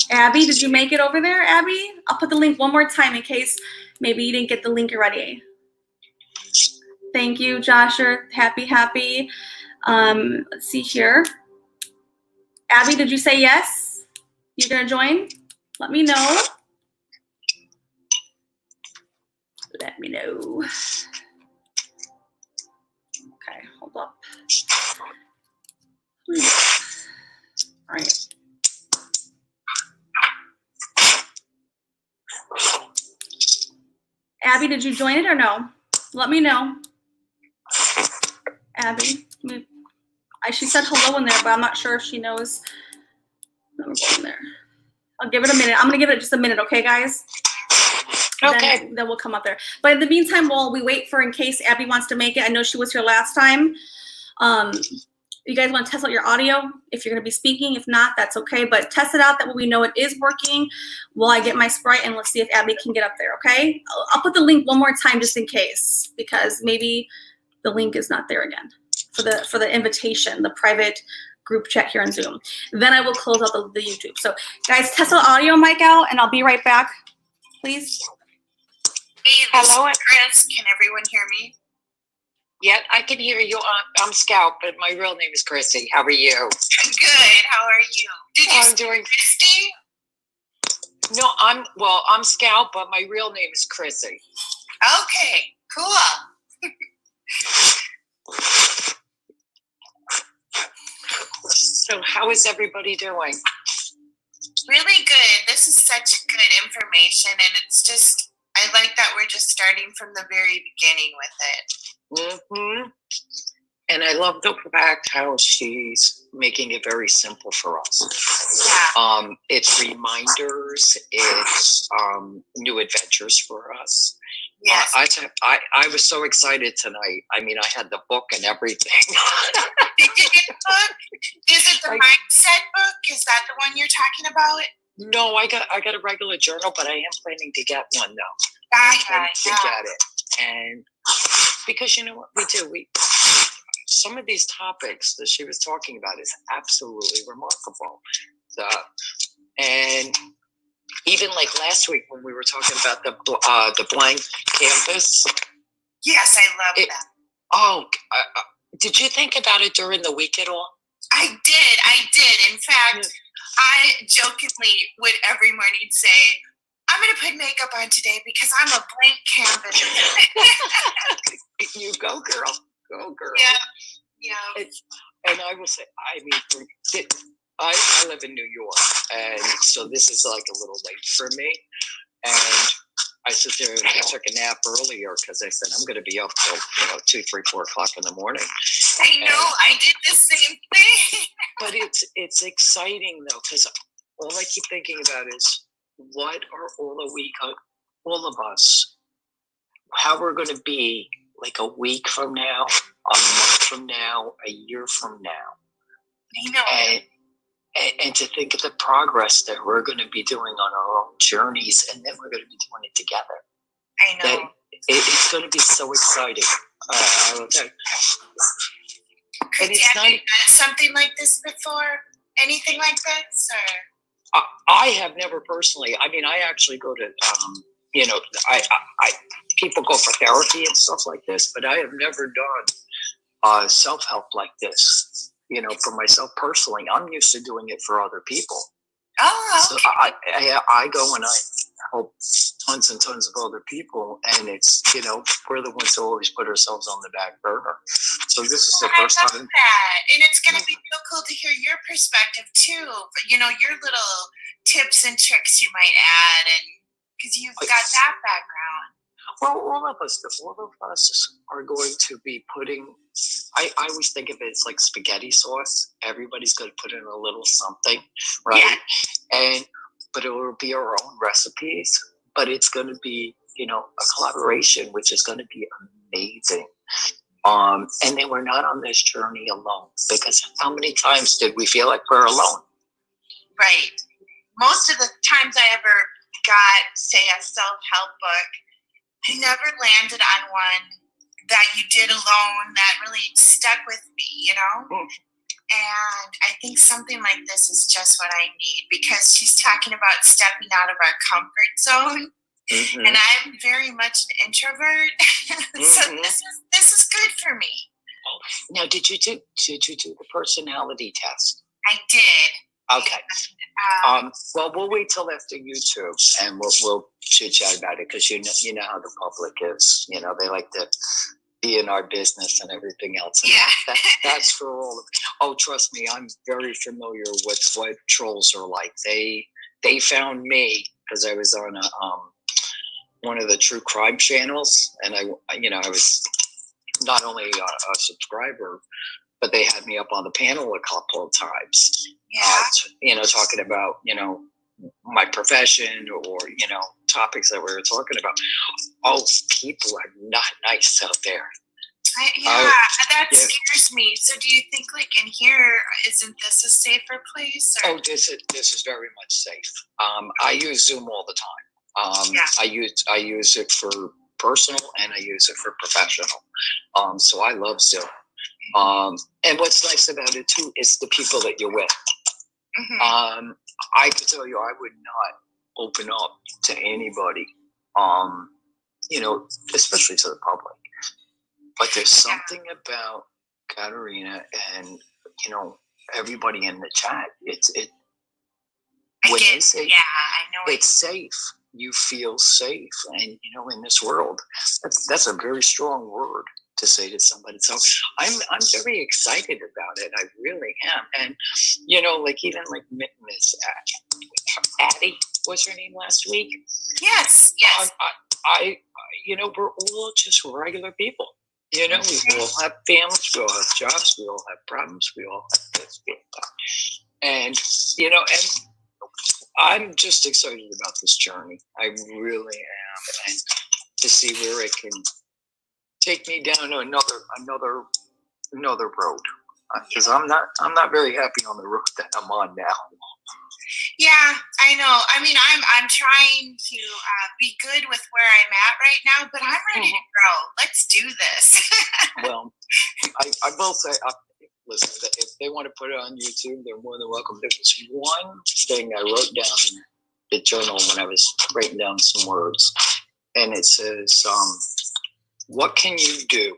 Abby, did you make it over there, Abby? I'll put the link one more time in case maybe you didn't get the link already. Thank you, Joshua. Happy. Let's see here. Abby, did you say yes? You're gonna join? Let me know. Let me know. Okay, hold up. All right. Abby, did you join it or no? Let me know. Abby, she said hello in there, but I'm not sure if she knows that we're going there. I'll give it a minute. I'm gonna give it just a minute, okay, guys? Okay. Then we'll come up there. But in the meantime, while we wait for in case Abby wants to make it, I know she was here last time. You guys want to test out your audio if you're going to be speaking. If not, that's okay. But test it out that way we know it is working while I get my Sprite, and let's see if Abby can get up there, okay? I'll put the link one more time just in case, because maybe the link is not there again for the invitation, the private group chat here on Zoom. Then I will close out the YouTube. So guys, test the audio mic out, and I'll be right back, please. Hey, hello, Chris. Can everyone hear me? Yeah, I can hear you. I'm Scout, but my real name is Christy. How are you? Good. How are you? I'm doing. Christy? No, I'm Scout, but my real name is Chrissy. Okay, cool. So how is everybody doing? Really good. This is such good information, and it's just, I like that we're just starting from the very beginning with it. Mm-hmm. And I love the fact how she's making it very simple for us. Yeah. It's reminders, it's new adventures for us. Yes. I was so excited tonight. I mean, I had the book and everything. Did you get the book? Is it the mindset book? Is that the one you're talking about? No, I got a regular journal, but I am planning to get one though. Yeah. To get it, and because you know what we do, some of these topics that she was talking about is absolutely remarkable. And even like last week when we were talking about the blank canvas. Yes, I love that. Oh, did you think about it during the week at all? I did. In fact, I jokingly would every morning say, I'm going to put makeup on today because I'm a blank canvas. You go, girl. Go, girl. Yeah. And I will say, I mean, I live in New York, and so this is like a little late for me. And I sit there and I took a nap earlier because I said I'm going to be up till 2, 3, 4 o'clock in the morning. I know, I did the same thing. But it's exciting though, because all I keep thinking about is what are all of us, how we're going to be like a week from now, a month from now, a year from now. I know. And to think of the progress that we're going to be doing on our own journeys, and then we're going to be doing it together. I know. It's going to be so exciting. I will tell you. And it's have you done something like this before? Anything like this? Or? I have never personally. I mean, I actually go to, I people go for therapy and stuff like this, but I have never done self-help like this. For myself personally, I'm used to doing it for other people. Oh, okay. So I go and I help tons and tons of other people, and it's we're the ones who always put ourselves on the back burner. So this is the first time. That. And it's going to be so cool to hear your perspective too. Your little tips and tricks you might add, and because you've got that background. Well, all of us are going to be putting. I always think of it as like spaghetti sauce. Everybody's going to put in a little something, right? Yeah. But it will be our own recipes. But it's going to be, a collaboration, which is going to be amazing. And then we're not on this journey alone, because how many times did we feel like we're alone? Right. Most of the times I ever got, say, a self-help book, I never landed on one that you did alone that really stuck with me, And I think something like this is just what I need, because she's talking about stepping out of our comfort zone. Mm-hmm. And I'm very much an introvert. So this is good for me. Now, did you do the personality test? I did. Okay. Well, we'll wait till after YouTube, and we'll chit chat about it, because you know how the public is. They like to be in our business and everything else. And yeah. That's for all of. Oh, trust me, I'm very familiar with what trolls are like. They found me because I was on one of the true crime channels, and I was not only a subscriber, but they had me up on the panel a couple of times. Yeah. Talking about, my profession or, topics that we were talking about. Oh, people are not nice out there. That scares me. So do you think, like, in here, isn't this a safer place? Or? Oh, this is very much safe. I use Zoom all the time. I use it for personal, and I use it for professional. So I love Zoom. And what's nice about it too is the people that you're with. Mm-hmm. I can tell you, I would not open up to anybody, especially to the public. But there's something about Katerina and everybody in the chat. I know it's safe. You feel safe, and in this world, that's a very strong word to say to somebody. So I'm very excited about it. I really am. And like even like Miss Addie was her name last week. Yes. I we're all just regular people. You know, we all have families, we all have jobs, we all have problems, we all have this, we all have that. And, you know, and I'm just excited about this journey. I really am. And to see where it can take me down to another road. Because I'm not very happy on the road that I'm on now. Yeah, I know. I mean, I'm trying to be good with where I'm at right now, but I'm ready to grow. Let's do this. Well, I will say, listen, if they want to put it on YouTube, they're more than welcome. There was one thing I wrote down in the journal when I was writing down some words, and it says, what can you do,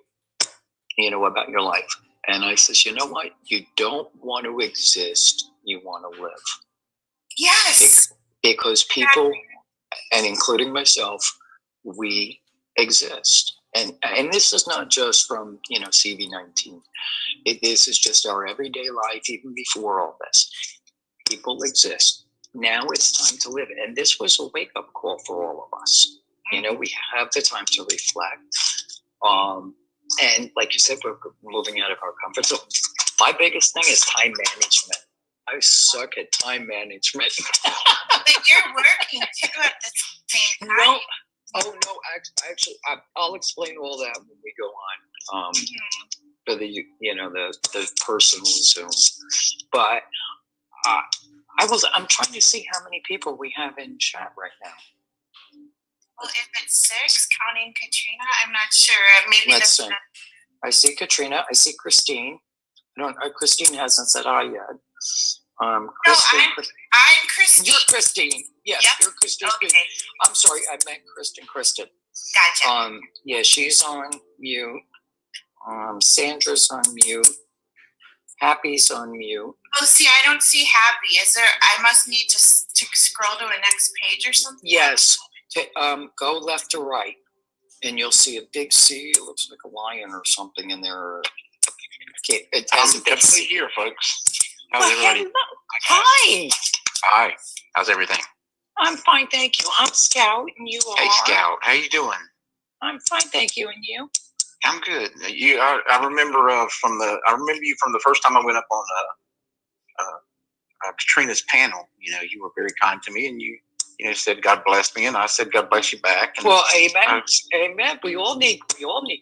you know, about your life? And I says, you know what? You don't want to exist. You want to live. Yes. Because people, and including myself, we exist. And this is not just from, you know, CV19. This is just our everyday life, even before all this. People exist. Now it's time to live. And this was a wake-up call for all of us. You know, we have the time to reflect. And like you said, we're moving out of our comfort zone. My biggest thing is time management. I suck at time management. But you're working too at the same time. No. Oh no! Actually, I'll explain all that when we go on for the the personal Zoom. But I'm trying to see how many people we have in chat right now. Well, if it's 6, counting Katrina, I'm not sure. Maybe Let's see. I see Katrina. I see Christine. Christine hasn't said hi yet. Christine, I'm Christine. You're Christine. Yes, yep. You're Christine. Okay. I'm sorry, I meant Kristen. Gotcha. Yeah, she's on mute. Sandra's on mute. Happy's on mute. Oh, see, I don't see Happy. Is there? I must need to scroll to a next page or something. Yes. Go left to right, and you'll see a big C. It looks like a lion or something in there. Okay, I'm definitely here, folks. How's everybody? Hi. Hi. How's everything? I'm fine, thank you. I'm Scout, and you are? Hey, Scout. How you doing? I'm fine, thank you. And you? I'm good. I remember you from the first time I went up on Katrina's panel. You know, you were very kind to me, and you said God bless me, and I said God bless you back. And well, amen. Amen. We all need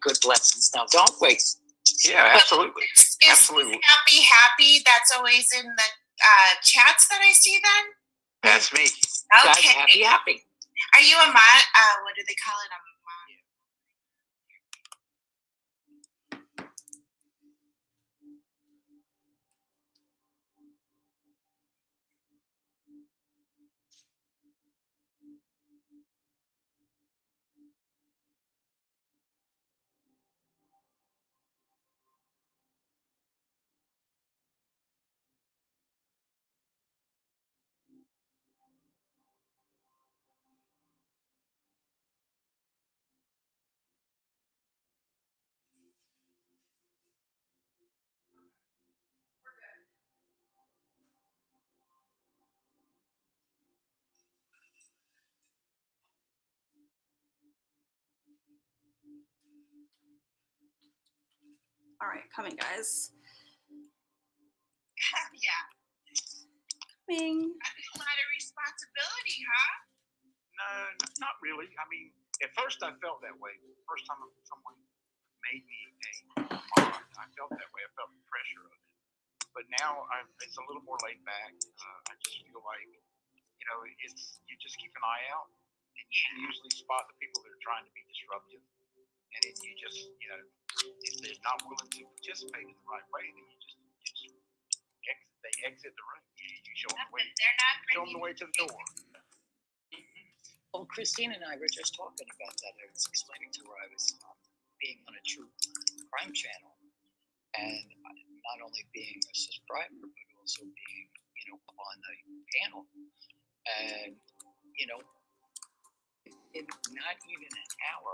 good blessings now, don't we? Yeah, absolutely. Absolutely. Happy. That's always in the chats that I see. Then that's me. Okay. That's happy. Are you a mod? What do they call it? All right, coming, guys. Yeah. Coming. That's a lot of responsibility, huh? No, not really. I mean, at first I felt that way. The first time someone made me a mod, I felt that way. I felt the pressure of it. But now it's a little more laid back. I just feel like, you just keep an eye out, and you can usually spot the people that are trying to be disruptive. And then you just, if they're not willing to participate in the right way, then they exit the room. You show them the way to the door. Well, Christine and I were just talking about that. I was explaining to her I was being on a true crime channel, and not only being a subscriber, but also being, on the panel. And, in not even an hour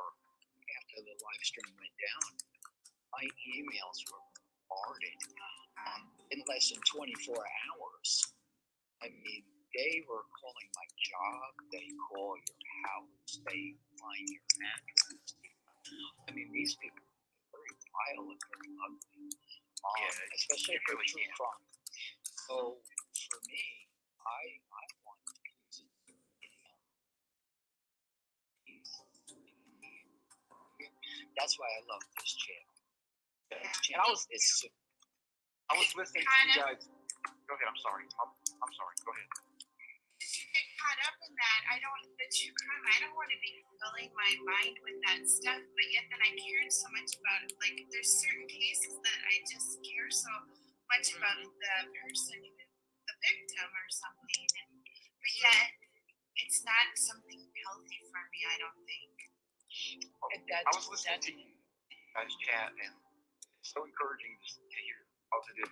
after the live stream went down, my emails were bombarded. In less than 24 hours. I mean, they were calling my job, they call your house, they find your address. I mean, these people are very file a very ugly, Yeah, especially it for really true can. crime. So for me, I want peace. That's why I love this channel. And I was listening to you guys. Go ahead. I'm sorry. I'm sorry. Go ahead. Just get caught up in that. The true crime, I don't want to be filling my mind with that stuff, but yet then I cared so much about it. Like, there's certain cases that I just care so much about the person, the victim or something. But yet, it's not something healthy for me, I don't think. I was listening to you guys chat, and it's so encouraging to hear positive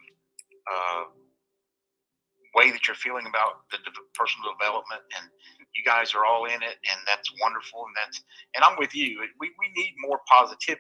way that you're feeling about the personal development, and you guys are all in it, and that's wonderful. And I'm with you. We need more positivity.